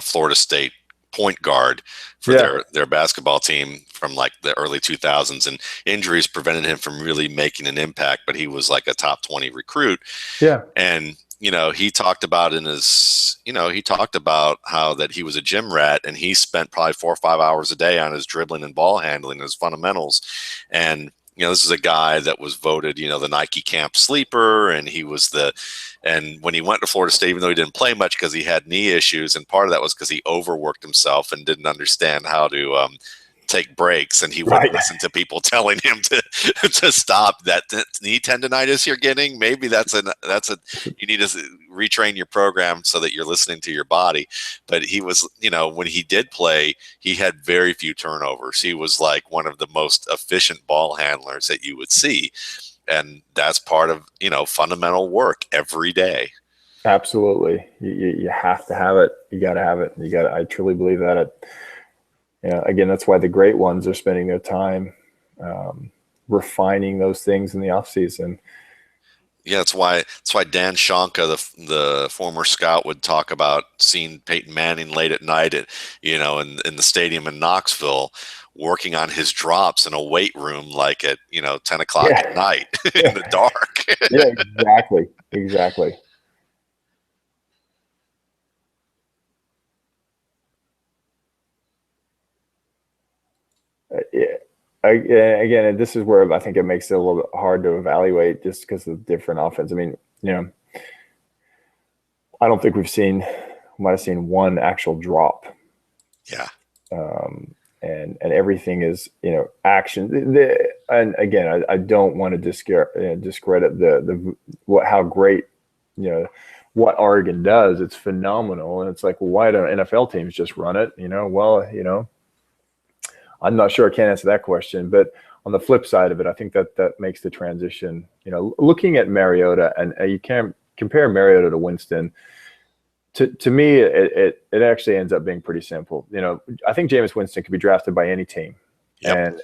Florida State point guard for their basketball team from like the early 2000s, and injuries prevented him from really making an impact, but he was like a top 20 recruit. Yeah. And he talked about how that he was a gym rat, and he spent probably 4 or 5 hours a day on his dribbling and ball handling, his fundamentals. And this is a guy that was voted, the Nike Camp Sleeper, and and when he went to Florida State, even though he didn't play much because he had knee issues, and part of that was because he overworked himself and didn't understand how to take breaks, and he wouldn't listen to people telling him to stop. That knee tendonitis you're getting, maybe that's a you need to retrain your program so that you're listening to your body. But he was, when he did play, he had very few turnovers. He was like one of the most efficient ball handlers that you would see, and that's part of fundamental work every day. Absolutely, you have to have it. You got to have it. I truly believe that. Again, that's why the great ones are spending their time refining those things in the off season. Yeah, that's why Dan Shonka, the former scout, would talk about seeing Peyton Manning late at night in the stadium in Knoxville, working on his drops in a weight room, like at 10 o'clock at night in the dark. Yeah, exactly. Again, this is where I think it makes it a little bit hard to evaluate just because of different offense. I mean, I don't think we might have seen one actual drop. Yeah. And everything is, action. And again, I don't want to discredit how great, what Oregon does. It's phenomenal. And it's like, well, why don't NFL teams just run it? I'm not sure I can't answer that question, but on the flip side of it, I think that makes the transition, looking at Mariota, and you can't compare Mariota to Winston. To me, it actually ends up being pretty simple. I think Jameis Winston could be drafted by any team, and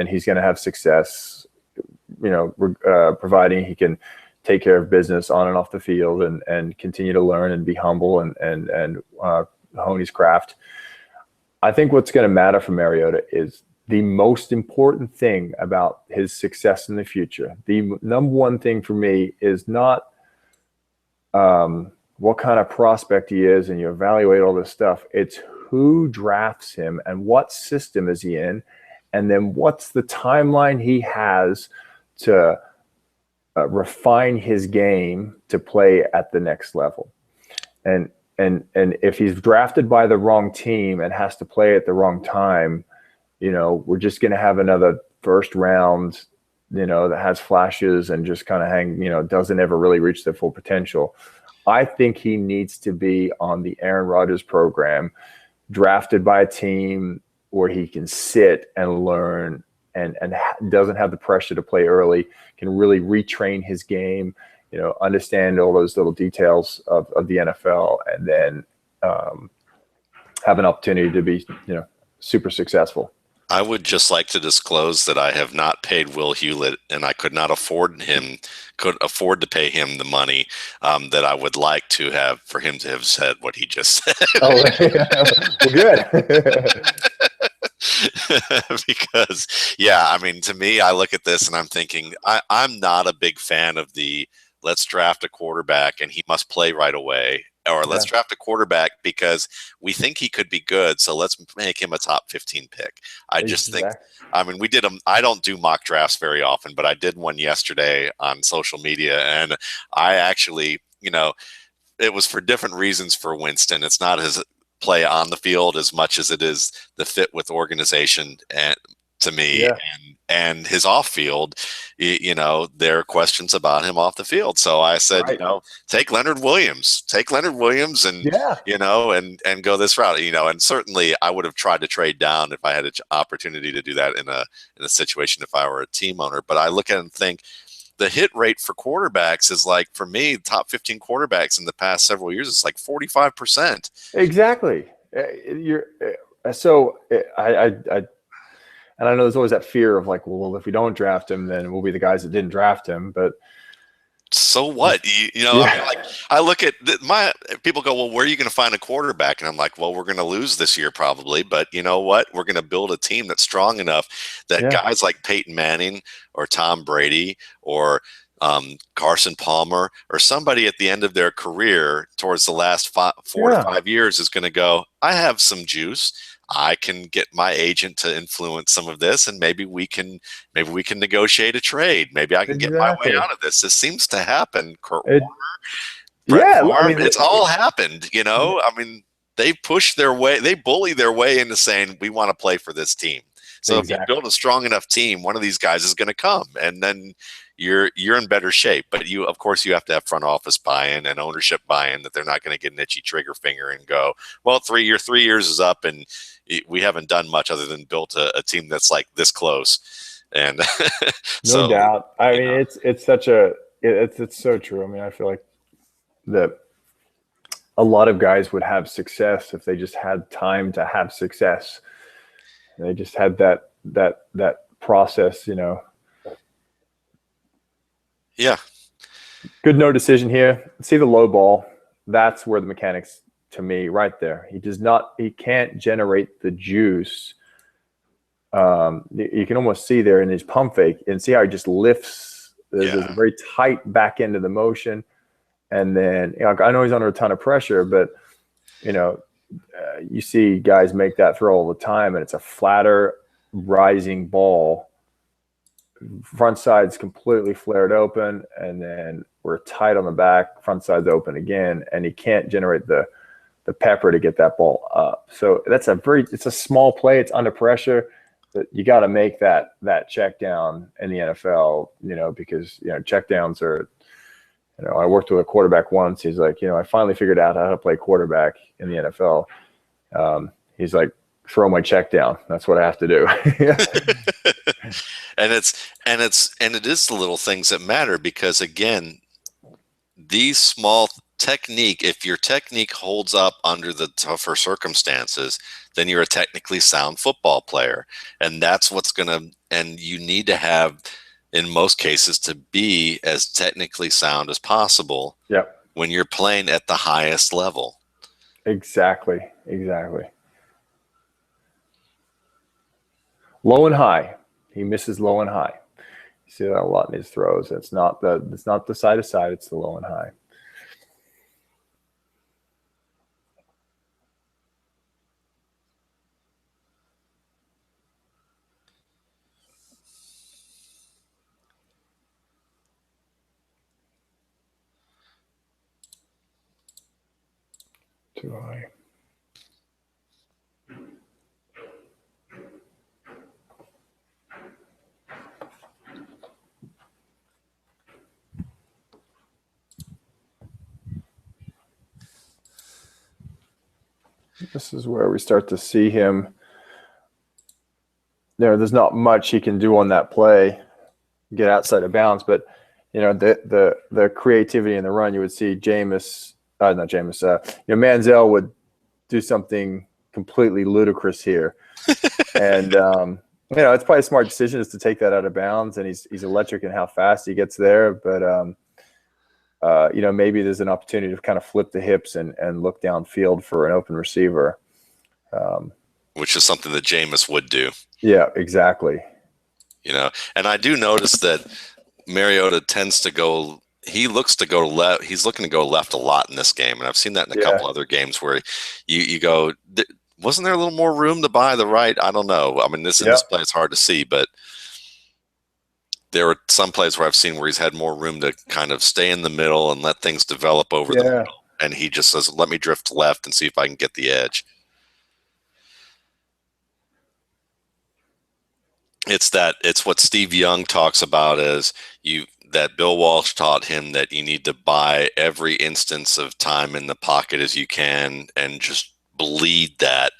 he's going to have success, providing he can take care of business on and off the field and continue to learn and be humble and hone his craft. I think what's going to matter for Mariota is the most important thing about his success in the future. The number one thing for me is not what kind of prospect he is, and you evaluate all this stuff. It's who drafts him and what system is he in, and then what's the timeline he has to refine his game to play at the next level. And if he's drafted by the wrong team and has to play at the wrong time, we're just going to have another first round, that has flashes and just kind of doesn't ever really reach their full potential. I think he needs to be on the Aaron Rodgers program, drafted by a team where he can sit and learn and doesn't have the pressure to play early, can really retrain his game, understand all those little details of the NFL, and then have an opportunity to be, super successful. I would just like to disclose that I have not paid Will Hewlett, and I could afford to pay him the money that I would like to have for him to have said what he just said. Oh, well, good. Because, to me, I look at this and I'm thinking, I'm not a big fan of the let's draft a quarterback and he must play right away, or let's draft a quarterback because we think he could be good, so let's make him a top 15 pick. I just think, we did them. I don't do mock drafts very often, but I did one yesterday on social media, and I actually, it was for different reasons for Winston. It's not his play on the field as much as it is the fit with organization and to me. Yeah. and his off field, there are questions about him off the field. So I said, take Leonard Williams, and, and go this route, and certainly I would have tried to trade down if I had an opportunity to do that in a situation if I were a team owner. But I look at it and think the hit rate for quarterbacks is like, for me, top 15 quarterbacks in the past several years, it's like 45%. Exactly. And I know there's always that fear of like, well, if we don't draft him, then we'll be the guys that didn't draft him. But so what? I mean, like, I look at people go, well, where are you going to find a quarterback? And I'm like, well, we're going to lose this year probably, but you know what? We're going to build a team that's strong enough that guys like Peyton Manning or Tom Brady or Carson Palmer or somebody at the end of their career towards the last 4 to 5 years is going to go, I have some juice. I can get my agent to influence some of this, and maybe we can negotiate a trade. Maybe I can get my way out of this. This seems to happen. Kurt Warner, Brett Favre, I mean, it's all happened. I mean, they push their way, they bully their way into saying we want to play for this team. So if you build a strong enough team, one of these guys is going to come, and then you're in better shape. But of course, you have to have front office buy-in and ownership buy-in that they're not going to get an itchy trigger finger and go, well, 3 years is up, and we haven't done much other than built a team that's like this close. And no doubt. I mean, it's so true. I mean, I feel like that a lot of guys would have success if they just had time to have success. They just had that process, Yeah. Good no decision here. See the low ball. That's where the mechanics, to me, right there. He can't generate the juice. You can almost see there in his pump fake and see how he just lifts. There's a very tight back end of the motion. And then, I know he's under a ton of pressure, but, you see guys make that throw all the time, and it's a flatter, rising ball. Front side's completely flared open, and then we're tight on the back. Front side's open again, and he can't generate the pepper to get that ball up. So it's a small play. It's under pressure, but you got to make that check down in the NFL, because, check downs are, I worked with a quarterback once. He's like, I finally figured out how to play quarterback in the NFL. He's like, throw my check down. That's what I have to do. And it is the little things that matter, because again, these small technique, if your technique holds up under the tougher circumstances, then you're a technically sound football player. And that's and you need to have, in most cases, to be as technically sound as possible. Yep. When you're playing at the highest level. Exactly. Low and high. He misses low and high. You see that a lot in his throws. It's not the side to side, it's the low and high. Too high. This is where we start to see him. There's not much he can do on that play, get outside of bounds, but the creativity in the run, you would see Manziel would do something completely ludicrous here. And it's probably a smart decision is to take that out of bounds, and he's electric in how fast he gets there, but maybe there's an opportunity to kind of flip the hips and look downfield for an open receiver. Which is something that Jameis would do. Yeah, exactly. And I do notice that Mariota tends to go, he looks to go left. He's looking to go left a lot in this game. And I've seen that in a couple other games where you go, wasn't there a little more room to buy the right? I don't know. I mean, this play is hard to see, but there are some plays where I've seen where he's had more room to kind of stay in the middle and let things develop over the middle. And he just says, let me drift left and see if I can get the edge. It's what Steve Young talks about as that Bill Walsh taught him, that you need to buy every instance of time in the pocket as you can and just bleed that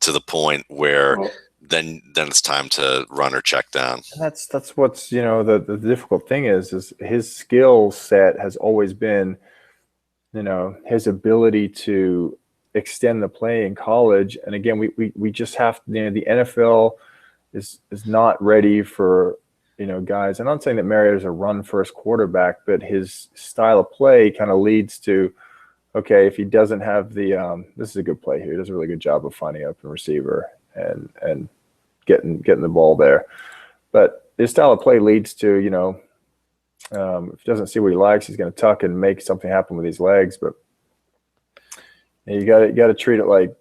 to the point where then it's time to run or check down. And that's what's, the difficult thing is his skill set has always been, his ability to extend the play in college. And again, we just have, the NFL is not ready for, guys. I'm not saying that Mariota's a run first quarterback, but his style of play kind of leads to, okay, if he doesn't have the, this is a good play here. He does a really good job of finding up a receiver and getting the ball there. But his style of play leads to, if he doesn't see what he likes, he's going to tuck and make something happen with his legs. But you got to treat it like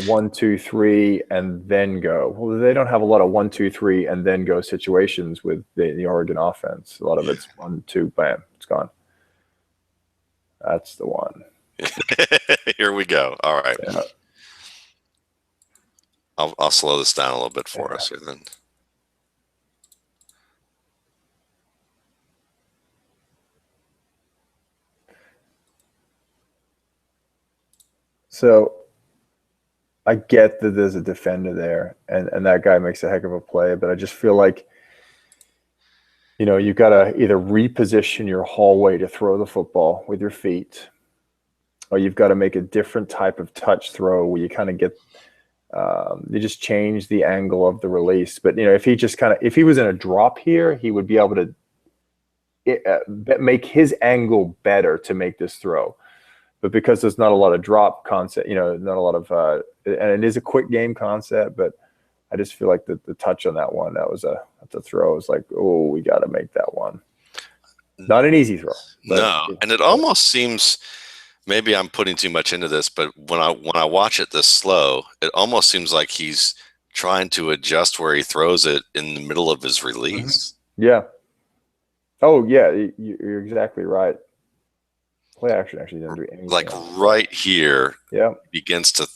1, 2, 3, and then go. Well, they don't have a lot of 1, 2, 3, and then go situations with the Oregon offense. A lot of it's 1, 2, bam, it's gone. That's the one. Here we go. All right. Yeah. I'll slow this down a little bit for us here then. So I get that there's a defender there, and that guy makes a heck of a play, but I just feel like, you've got to either reposition your hallway to throw the football with your feet, or you've got to make a different type of touch throw where you kind of get, you just change the angle of the release. But, if he was in a drop here, he would be able to make his angle better to make this throw. But because there's not a lot of drop concept, not a lot of, and it is a quick game concept, but I just feel like the touch on that one, the throw was like, oh, we got to make that one. Not an easy throw. No, and it almost seems, maybe I'm putting too much into this, but when I watch it this slow, it almost seems like he's trying to adjust where he throws it in the middle of his release. Mm-hmm. Yeah. Oh, yeah, you're exactly right. Play action actually doesn't do anything. Like right here, yeah, begins to.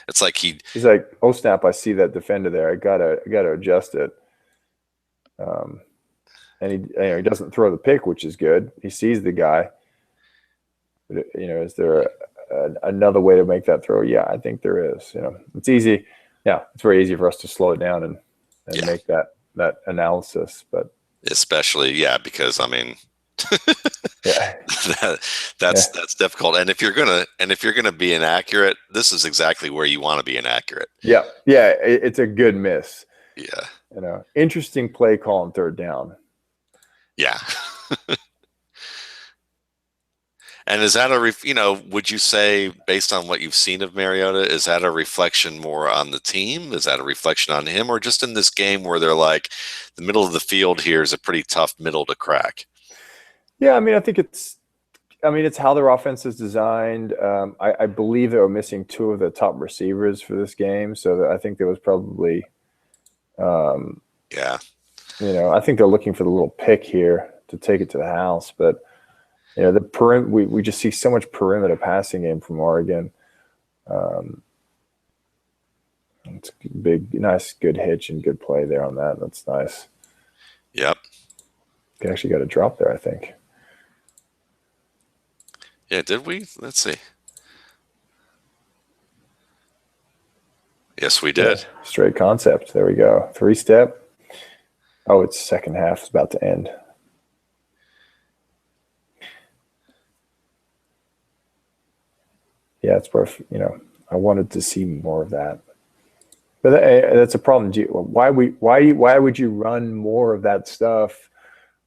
It's like he's like, oh snap! I see that defender there. I gotta adjust it. And he doesn't throw the pick, which is good. He sees the guy. But, is there another way to make that throw? Yeah, I think there is. It's easy. Yeah, it's very easy for us to slow it down and make that analysis, but especially because I mean. Yeah, that's difficult. And if you're gonna be inaccurate, this is exactly where you want to be inaccurate. Yeah, it's a good miss. Yeah, interesting play call on third down. Yeah. And is that would you say, based on what you've seen of Mariota, is that a reflection more on the team? Is that a reflection on him, or just in this game where they're like, the middle of the field here is a pretty tough middle to crack? Yeah, I mean, I think it's how their offense is designed. I believe they were missing 2 of the top receivers for this game, so I think there was probably, yeah. I think they're looking for the little pick here to take it to the house, but the we just see so much perimeter passing game from Oregon. It's big, nice, good hitch and good play there on that. That's nice. Yep. They actually got a drop there, I think. Yeah, did we? Let's see. Yes, we did. Yeah, straight concept. There we go. 3-step. Oh, it's second half. It's about to end. Yeah, it's worth, I wanted to see more of that. But that's a problem. Why would you run more of that stuff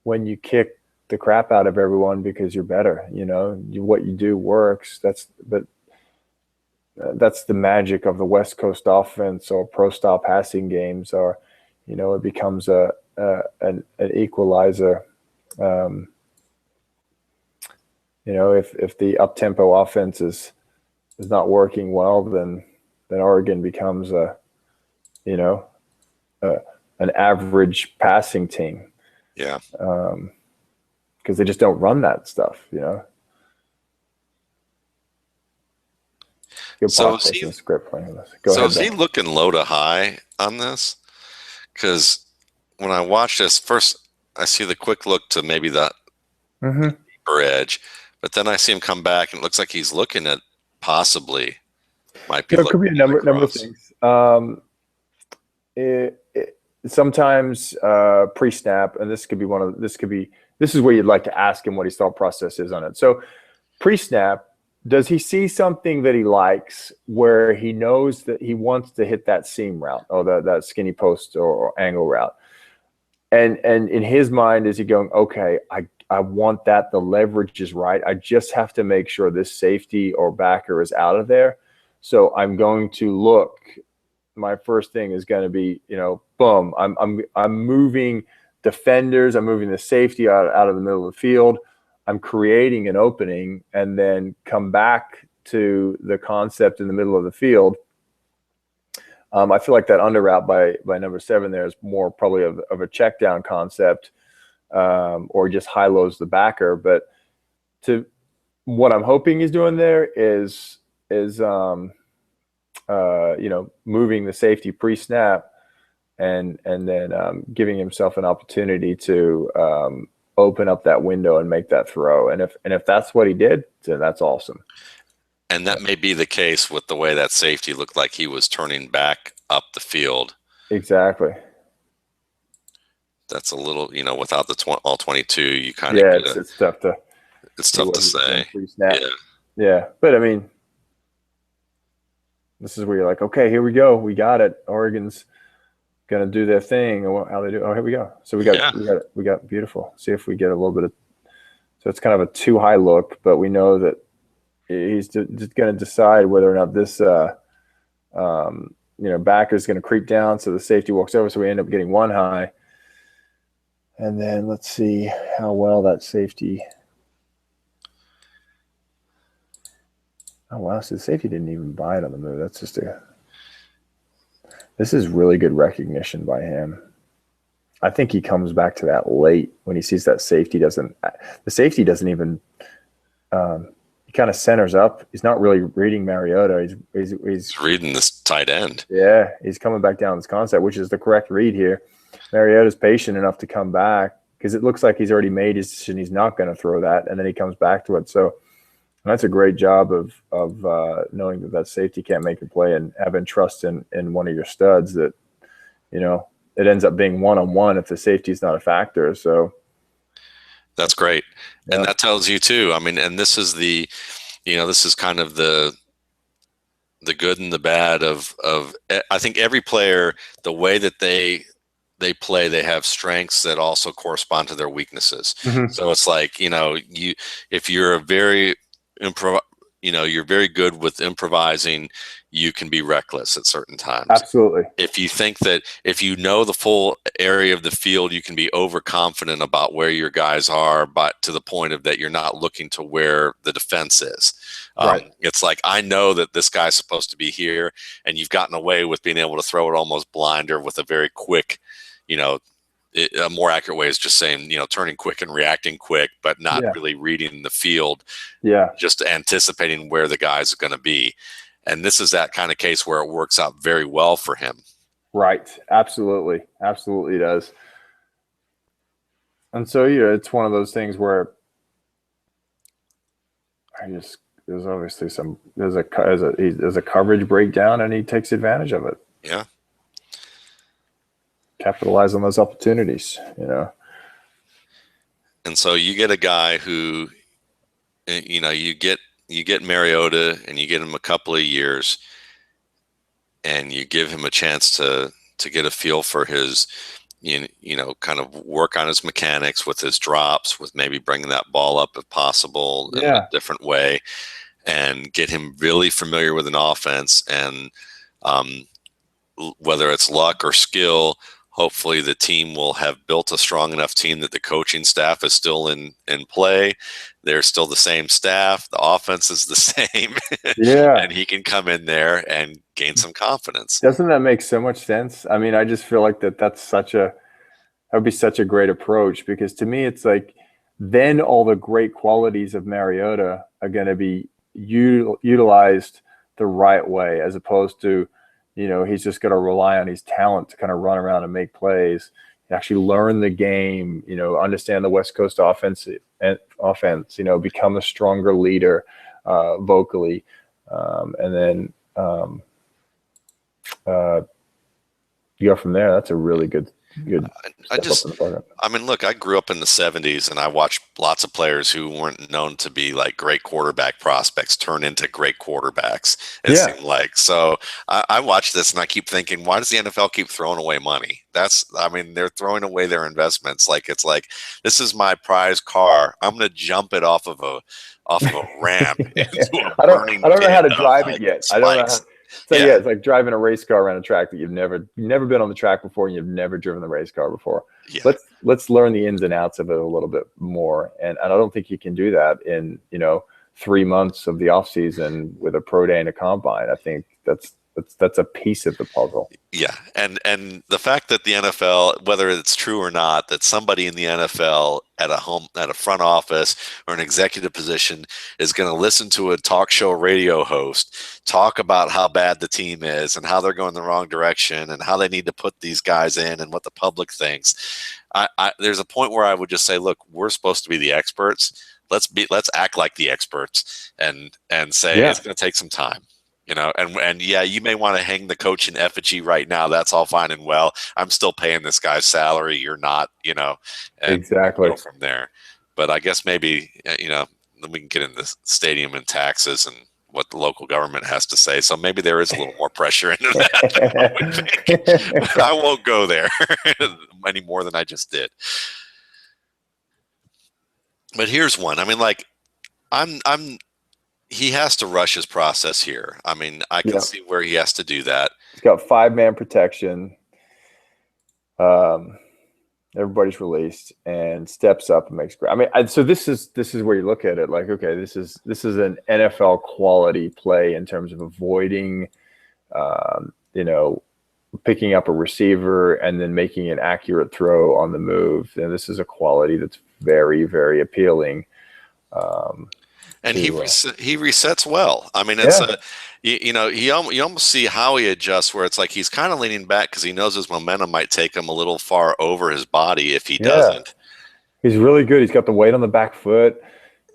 when you kick the crap out of everyone because you're better? What you do works. That's the magic of the West Coast offense or pro style passing games. Or, it becomes an equalizer. If the up tempo offense is not working well, then Oregon becomes an average passing team. Yeah. Because they just don't run that stuff, So is he looking low to high on this? Because when I watch this, first I see the quick look to maybe the deeper edge, but then I see him come back and it looks like he's looking at possibly might be It could looking be a number of things. Sometimes pre-snap, and this could be this is where you'd like to ask him what his thought process is on it. So pre-snap, does he see something that he likes where he knows that he wants to hit that seam route or that skinny post or angle route? And in his mind, is he going, okay, I want that. The leverage is right. I just have to make sure this safety or backer is out of there. So I'm going to look. My first thing is going to be, boom. I'm moving defenders. I'm moving the safety out of the middle of the field. I'm creating an opening and then come back to the concept in the middle of the field. I feel like that under route by number 7 there is more probably of a check down concept, or just high lows the backer. But to what I'm hoping he's doing there is moving the safety pre-snap and then giving himself an opportunity to open up that window and make that throw. And if that's what he did, then that's awesome. And that may be the case with the way that safety looked like he was turning back up the field. Exactly. That's a little, without the all 22, you kind of it's tough to say. Yeah. But I mean, this is where you're like, okay, here we go. We got it. Oregon's going to do their thing. How they do. Oh, here we go. So we got beautiful. See if we get a little bit of, so it's kind of a too high look, but we know that he's just going to decide whether or not this, backer is going to creep down. So the safety walks over. So we end up getting one high. And then let's see how well that safety. Oh, wow. So the safety didn't even buy it on the move. That's just this is really good recognition by him. I think he comes back to that late when he sees that the safety doesn't even, he kind of centers up. He's not really reading Mariota. He's reading this tight end. Yeah. He's coming back down this concept, which is the correct read here. Mariota's patient enough to come back because it looks like he's already made his decision. He's not going to throw that. And then he comes back to it. So that's a great job of knowing that safety can't make a play and having trust in one of your studs that, it ends up being one-on-one if the safety is not a factor. So that's great. Yeah. And that tells you too. I mean, and this is this is kind of the good and the bad of I think every player, the way that they play, they have strengths that also correspond to their weaknesses. Mm-hmm. So it's like, if you're you're very good with improvising, you can be reckless at certain times. Absolutely. If you think that if you know the full area of the field, you can be overconfident about where your guys are, but to the point of that you're not looking to where the defense is. Right. It's like, I know that this guy's supposed to be here, and you've gotten away with being able to throw it almost blind or with a very quick, a more accurate way is just saying, turning quick and reacting quick, but not really reading the field. Yeah. Just anticipating where the guy's going to be. And this is that kind of case where it works out very well for him. Right. Absolutely. Absolutely does. And so, it's one of those things where there's obviously there's a coverage breakdown and he takes advantage of it. Yeah. Capitalize on those opportunities, And so you get a guy who, you get Mariota and you get him a couple of years and you give him a chance to get a feel for his, kind of work on his mechanics with his drops, with maybe bringing that ball up if possible in a different way, and get him really familiar with an offense. And whether it's luck or skill, hopefully the team will have built a strong enough team that the coaching staff is still in play. They're still the same staff. The offense is the same. Yeah. And he can come in there and gain some confidence. Doesn't that make so much sense? I mean, I just feel like that would be such a great approach, because to me, it's like, then all the great qualities of Mariota are going to be utilized the right way, as opposed to, he's just going to rely on his talent to kind of run around and make plays. actually learn the game, understand the West Coast offense, become a stronger leader vocally. And then you go from there. That's a really good I mean, look, I grew up in the 70s and I watched lots of players who weren't known to be like great quarterback prospects turn into great quarterbacks. It seemed like. So I watch this and I keep thinking, why does the NFL keep throwing away money? They're throwing away their investments. Like, it's like, this is my prize car. I'm going to jump it off of a ramp into a burning I don't know how to drive it it yet. Spikes. I don't know how. So yeah, it's like driving a race car around a track that you've never been on the track before, and you've never driven the race car before. Yeah. Let's learn the ins and outs of it a little bit more, and I don't think you can do that in 3 months of the off season with a pro day and a combine. I think that's a piece of the puzzle. Yeah, and the fact that the NFL, whether it's true or not, that somebody in the NFL at a front office or an executive position is going to listen to a talk show radio host talk about how bad the team is and how they're going the wrong direction and how they need to put these guys in and what the public thinks. There's a point where I would just say, look, we're supposed to be the experts. Let's act like the experts and say it's going to take some time. And yeah, you may want to hang the coach in effigy right now. That's all fine and well. I'm still paying this guy's salary. You're not, and exactly. go from there. But I guess maybe, then we can get into the stadium and taxes and what the local government has to say. So maybe there is a little more pressure into that. I won't go there any more than I just did. But here's one. I mean, like, he has to rush his process here. I mean, I can see where he has to do that. He's got 5-man protection. Everybody's released and steps up and makes great. I mean, so this is where you look at it like, okay, this is an NFL quality play in terms of avoiding, picking up a receiver and then making an accurate throw on the move. And this is a quality that's very, very appealing. And he resets well. I mean, it's you almost see how he adjusts where it's like he's kind of leaning back because he knows his momentum might take him a little far over his body if he doesn't. He's really good. He's got the weight on the back foot.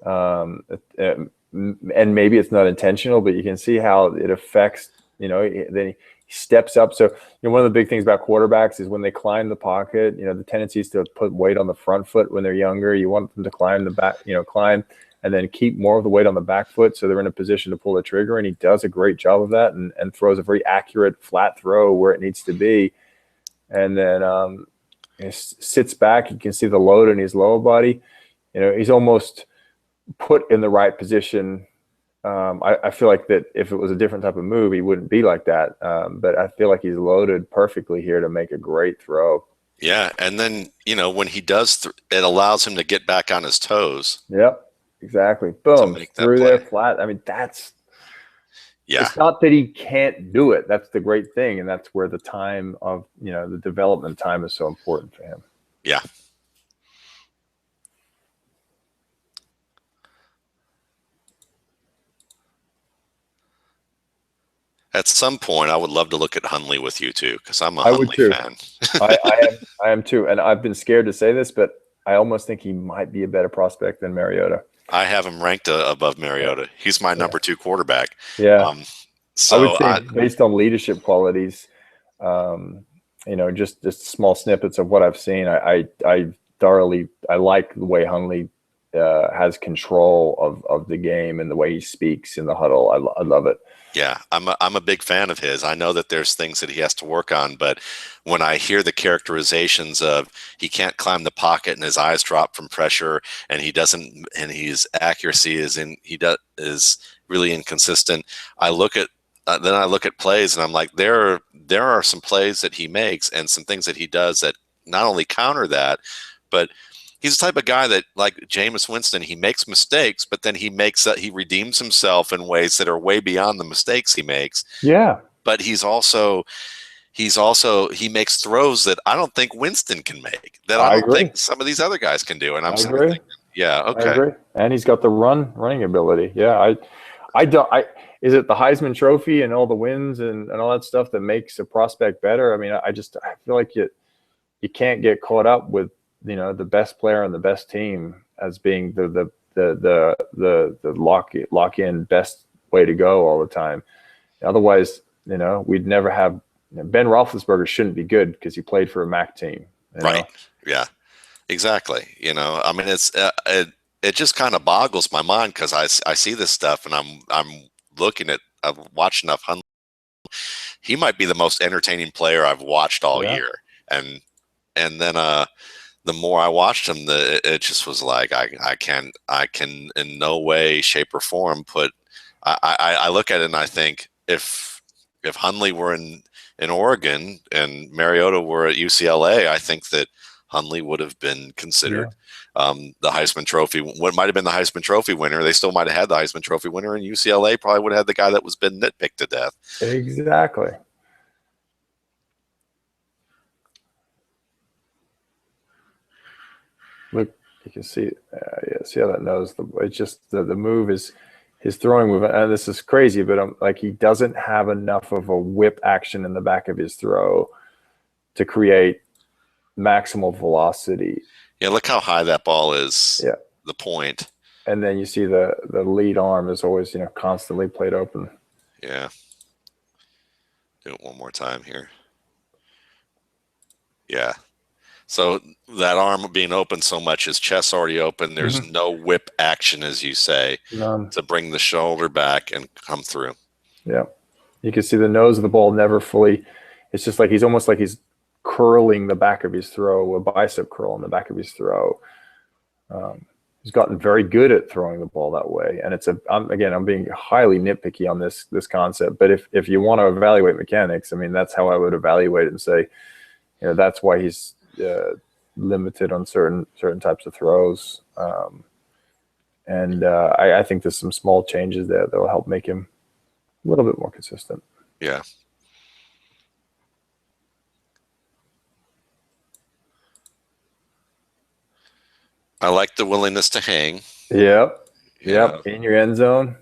And maybe it's not intentional, but you can see how it affects, then he steps up. So, one of the big things about quarterbacks is when they climb the pocket, the tendency is to put weight on the front foot when they're younger. You want them to climb the back, climb and then keep more of the weight on the back foot so they're in a position to pull the trigger. And he does a great job of that and throws a very accurate flat throw where it needs to be. And then he sits back. You can see the load in his lower body. He's almost put in the right position. I feel like that if it was a different type of move, he wouldn't be like that. But I feel like he's loaded perfectly here to make a great throw. Yeah. And then, when he does, it allows him to get back on his toes. Yep. Exactly. Boom. Through there flat. I mean, it's not that he can't do it. That's the great thing. And that's where the time of, the development time is so important for him. Yeah. At some point, I would love to look at Hundley with you too, because I'm a Hundley fan. I am too. And I've been scared to say this, but I almost think he might be a better prospect than Mariota. I have him ranked above Mariota. He's my number 2 quarterback. Yeah. So I would say based on leadership qualities, just small snippets of what I've seen. I like the way Hundley has control of the game and the way he speaks in the huddle. I love it. Yeah, I'm a big fan of his. I know that there's things that he has to work on, but when I hear the characterizations of he can't climb the pocket and his eyes drop from pressure and his accuracy is really inconsistent. I look at plays and I'm like, there are some plays that he makes and some things that he does that not only counter that, but he's the type of guy that, like Jameis Winston, he makes mistakes, but then he redeems himself in ways that are way beyond the mistakes he makes. Yeah. But he makes throws that I don't think Winston can make, that I don't think some of these other guys can do. And I'm sort of thinking, yeah, okay. I agree. And he's got the running ability. Yeah. Is it the Heisman Trophy and all the wins and all that stuff that makes a prospect better? I mean, I feel like you can't get caught up with, the best player on the best team as being the lock in best way to go all the time. Otherwise, we'd never have. Ben Roethlisberger shouldn't be good because he played for a MAC team. Right. Yeah. Exactly. I mean, it just kind of boggles my mind because I see this stuff and I'm looking at, I've watched enough Hundley. He might be the most entertaining player I've watched all year, and then the more I watched him, it just was like I can in no way, shape, or form put. I look at it and I think if Hundley were in Oregon and Mariota were at UCLA, I think that Hundley would have been considered the Heisman Trophy. What might have been the Heisman Trophy winner, they still might have had the Heisman Trophy winner, and UCLA probably would have had the guy that was been nitpicked to death. Exactly. Look, you can see, see how that nose. It's just the move is his throwing move, and this is crazy, but like he doesn't have enough of a whip action in the back of his throw to create maximal velocity. Yeah, look how high that ball is. Yeah, the point. And then you see the lead arm is always constantly played open. Yeah. Do it one more time here. Yeah. So that arm being open so much, his chest's already open. There's no whip action, as you say, to bring the shoulder back and come through. Yeah. You can see the nose of the ball never fully. It's just like he's almost like he's curling the back of his throw, a bicep curl in the back of his throw. He's gotten very good at throwing the ball that way. And it's I'm being highly nitpicky on this concept. But if you want to evaluate mechanics, I mean, that's how I would evaluate it and say, that's why he's limited on certain types of throws. I think there's some small changes there that will help make him a little bit more consistent. Yeah. I like the willingness to hang. Yep. In your end zone.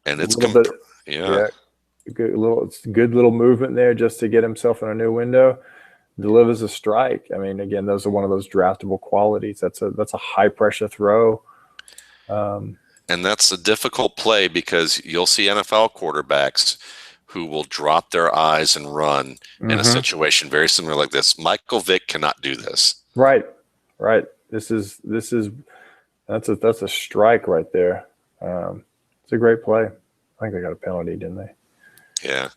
And it's good little movement there just to get himself in a new window. Delivers a strike. I mean, again, those are one of those draftable qualities. That's a high pressure throw. And that's a difficult play because you'll see NFL quarterbacks who will drop their eyes and run in a situation very similar like this. Michael Vick cannot do this. Right. That's a strike right there. It's a great play. I think they got a penalty, didn't they? Yeah.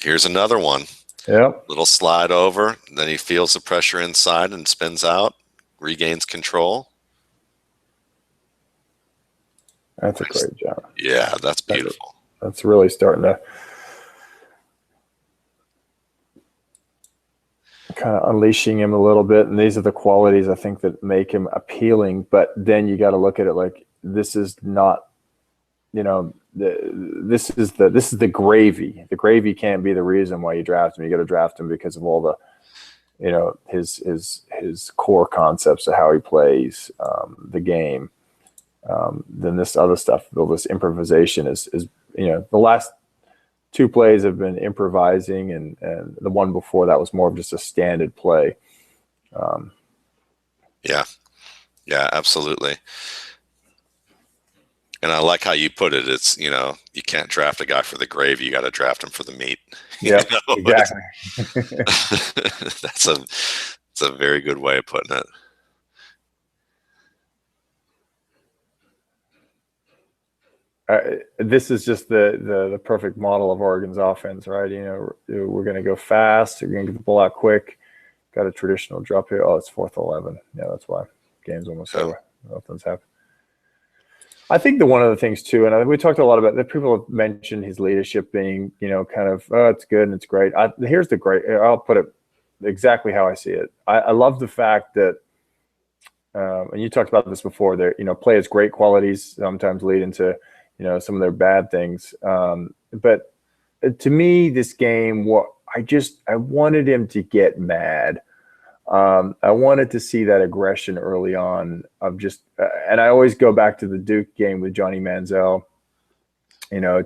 Here's another one. Yep. Little slide over. Then he feels the pressure inside and spins out, regains control. That's a great job. Yeah, that's beautiful. That's really starting to kind of unleashing him a little bit. And these are the qualities I think that make him appealing. But then you got to look at it like this is not, this is the gravy. The gravy can't be the reason why you draft him. You got to draft him because of all the, his core concepts of how he plays the game. Then this other stuff, all this improvisation is the last two plays have been improvising, and the one before that was more of just a standard play. Yeah, absolutely. And I like how you put it. It's, you can't draft a guy for the gravy. You got to draft him for the meat. Yeah, exactly. That's a very good way of putting it. This is just the perfect model of Oregon's offense, right? We're going to go fast. We're going to get the ball out quick. Got a traditional drop here. Oh, it's 4th 11. Yeah, that's why. Game's almost over. Nothing's happened. I think one of the things too, and we talked a lot about that. People have mentioned his leadership being, kind of, oh, it's good and it's great. Here's the great. I'll put it exactly how I see it. I love the fact that, and you talked about this before. There, players' great qualities sometimes lead into, some of their bad things. But to me, this game, I wanted him to get mad. I wanted to see that aggression early on of just, and I always go back to the Duke game with Johnny Manziel,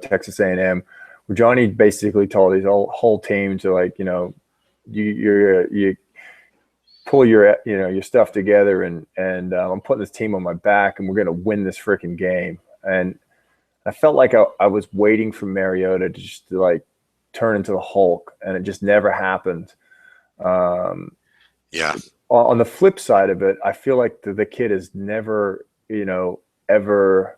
Texas A&M, where Johnny basically told his whole team to you pull your your stuff together, and I'm putting this team on my back, and we're gonna win this freaking game. And I felt like I was waiting for Mariota to just like turn into the Hulk, and it just never happened. Yeah. On the flip side of it, I feel like the kid is never, ever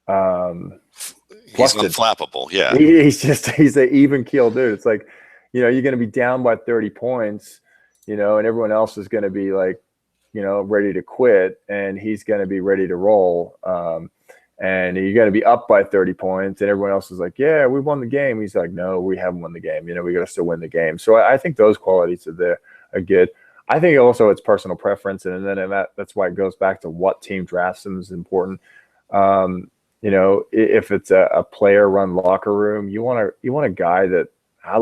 he's unflappable. Yeah. He's an even keel dude. It's like, you're going to be down by 30 points, and everyone else is going to be like, ready to quit, and he's going to be ready to roll. And you're going to be up by 30 points, and everyone else is like, yeah, we won the game. He's like, no, we haven't won the game. We got to still win the game. So I think those qualities are good. I think also it's personal preference, and then that's why it goes back to what team drafts him is important. If it's a player-run locker room, you want a guy that I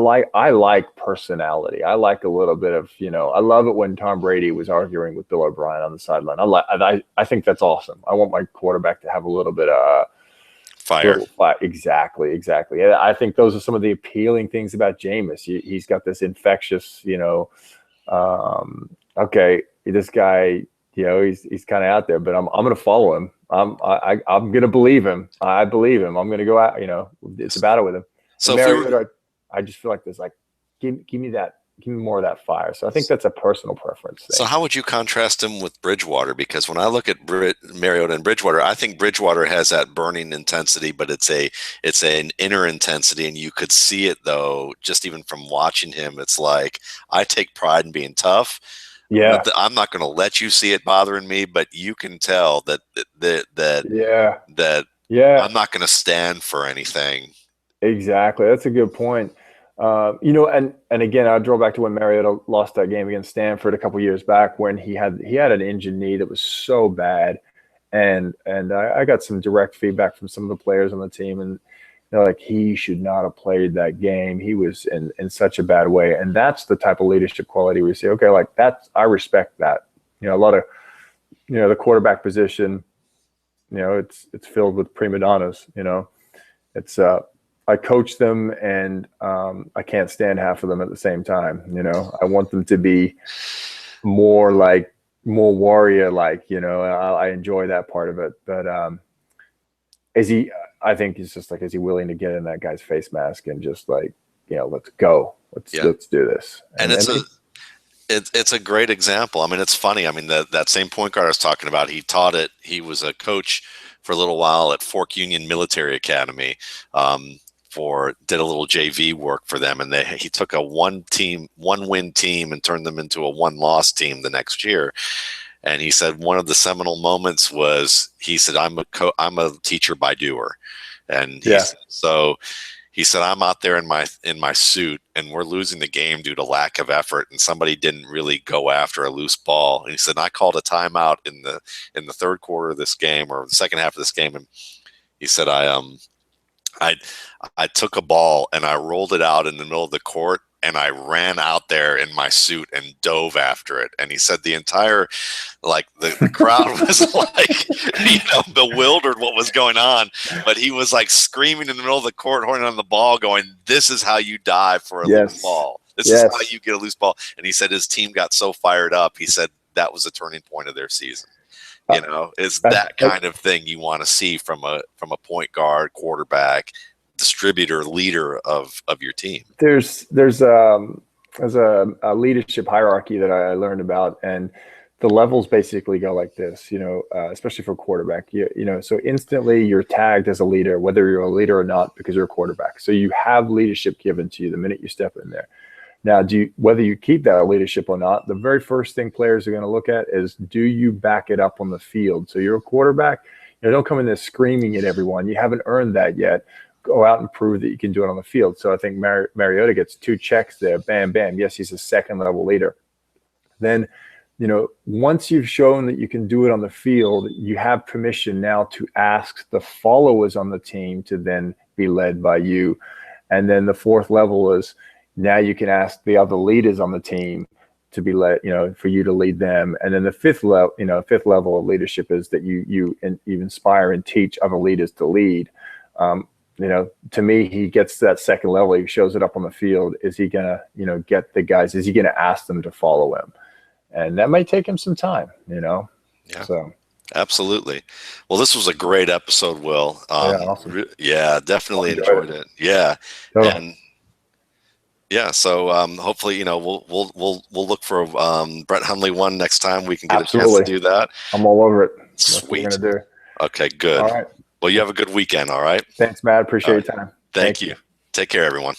like personality. I like a little bit of, I love it when Tom Brady was arguing with Bill O'Brien on the sideline. I think that's awesome. I want my quarterback to have a little bit of fire. Exactly. I think those are some of the appealing things about Jameis. He's got this infectious, okay, this guy, he's kind of out there, but I'm going to follow him. I'm going to believe him. I believe him. I'm going to go out, it's a battle with him. So I just feel like there's like, give me more of that fire. So I think that's a personal preference thing. So how would you contrast him with Bridgewater? Because when I look at Mariota and Bridgewater, I think Bridgewater has that burning intensity, but it's an inner intensity, and you could see it though, just even from watching him. It's like, I take pride in being tough. Yeah, I'm not going to let you see it bothering me, but you can tell that I'm not going to stand for anything. Exactly. That's a good point. And again, I'll draw back to when Mariota lost that game against Stanford a couple years back, when he had an injured knee that was so bad. And I got some direct feedback from some of the players on the team, and they're like, he should not have played that game. He was in such a bad way. And that's the type of leadership quality where you say, okay, like I respect that. A lot of, the quarterback position, it's filled with prima donnas, it's, I coach them, and I can't stand half of them at the same time. I want them to be more warrior, I enjoy that part of it. But I think it's just like, is he willing to get in that guy's face mask and just like, let's go, let's do this. And it's a great example. I mean, it's funny. I mean, that same point guard I was talking about, he taught it. He was a coach for a little while at Fork Union Military Academy. Did a little JV work for them, and he took a one win team and turned them into a 1-loss team the next year. And he said one of the seminal moments was, he said, I'm a teacher by doer. And so he said, I'm out there in my suit, and we're losing the game due to lack of effort, and somebody didn't really go after a loose ball. And he said, I called a timeout in the third quarter of this game, or the second half of this game, and he said, I took a ball and I rolled it out in the middle of the court, and I ran out there in my suit and dove after it. And he said the entire, the crowd was like, bewildered what was going on, but he was like screaming in the middle of the court, holding on the ball, going, this is how you dive for a loose ball. This is how you get a loose ball. And he said his team got so fired up. He said that was a turning point of their season. Is that kind of thing you want to see from a point guard, quarterback, distributor, leader of your team? There's a leadership hierarchy that I learned about, and the levels basically go like this, especially for quarterback, so instantly you're tagged as a leader, whether you're a leader or not, because you're a quarterback. So you have leadership given to you the minute you step in there. Now, whether you keep that leadership or not, the very first thing players are going to look at is, do you back it up on the field? So you're a quarterback, don't come in there screaming at everyone. You haven't earned that yet. Go out and prove that you can do it on the field. So I think Mariota gets 2 checks there. Bam, bam. Yes, he's a second-level leader. Then, once you've shown that you can do it on the field, you have permission now to ask the followers on the team to then be led by you. And then the 4th level is, now you can ask the other leaders on the team to be led, for you to lead them. And then the 5th level of leadership is that you inspire and teach other leaders to lead. you know, to me, he gets to that second level. He shows it up on the field. Is he gonna, you know, get the guys? Is he gonna ask them to follow him? And that might take him some time, you know. Yeah. So. Absolutely. Well, this was a great episode, Will. Yeah, awesome. Yeah, definitely enjoyed it. Yeah, totally. And yeah, so hopefully, you know, we'll look for Brett Hundley one next time. We can get a chance to do that. I'm all over it. Sweet. That's what we're gonna do. Okay, good. All right. Well, you have a good weekend. All right. Thanks, Matt. Appreciate your time. Thank you. Take care, everyone.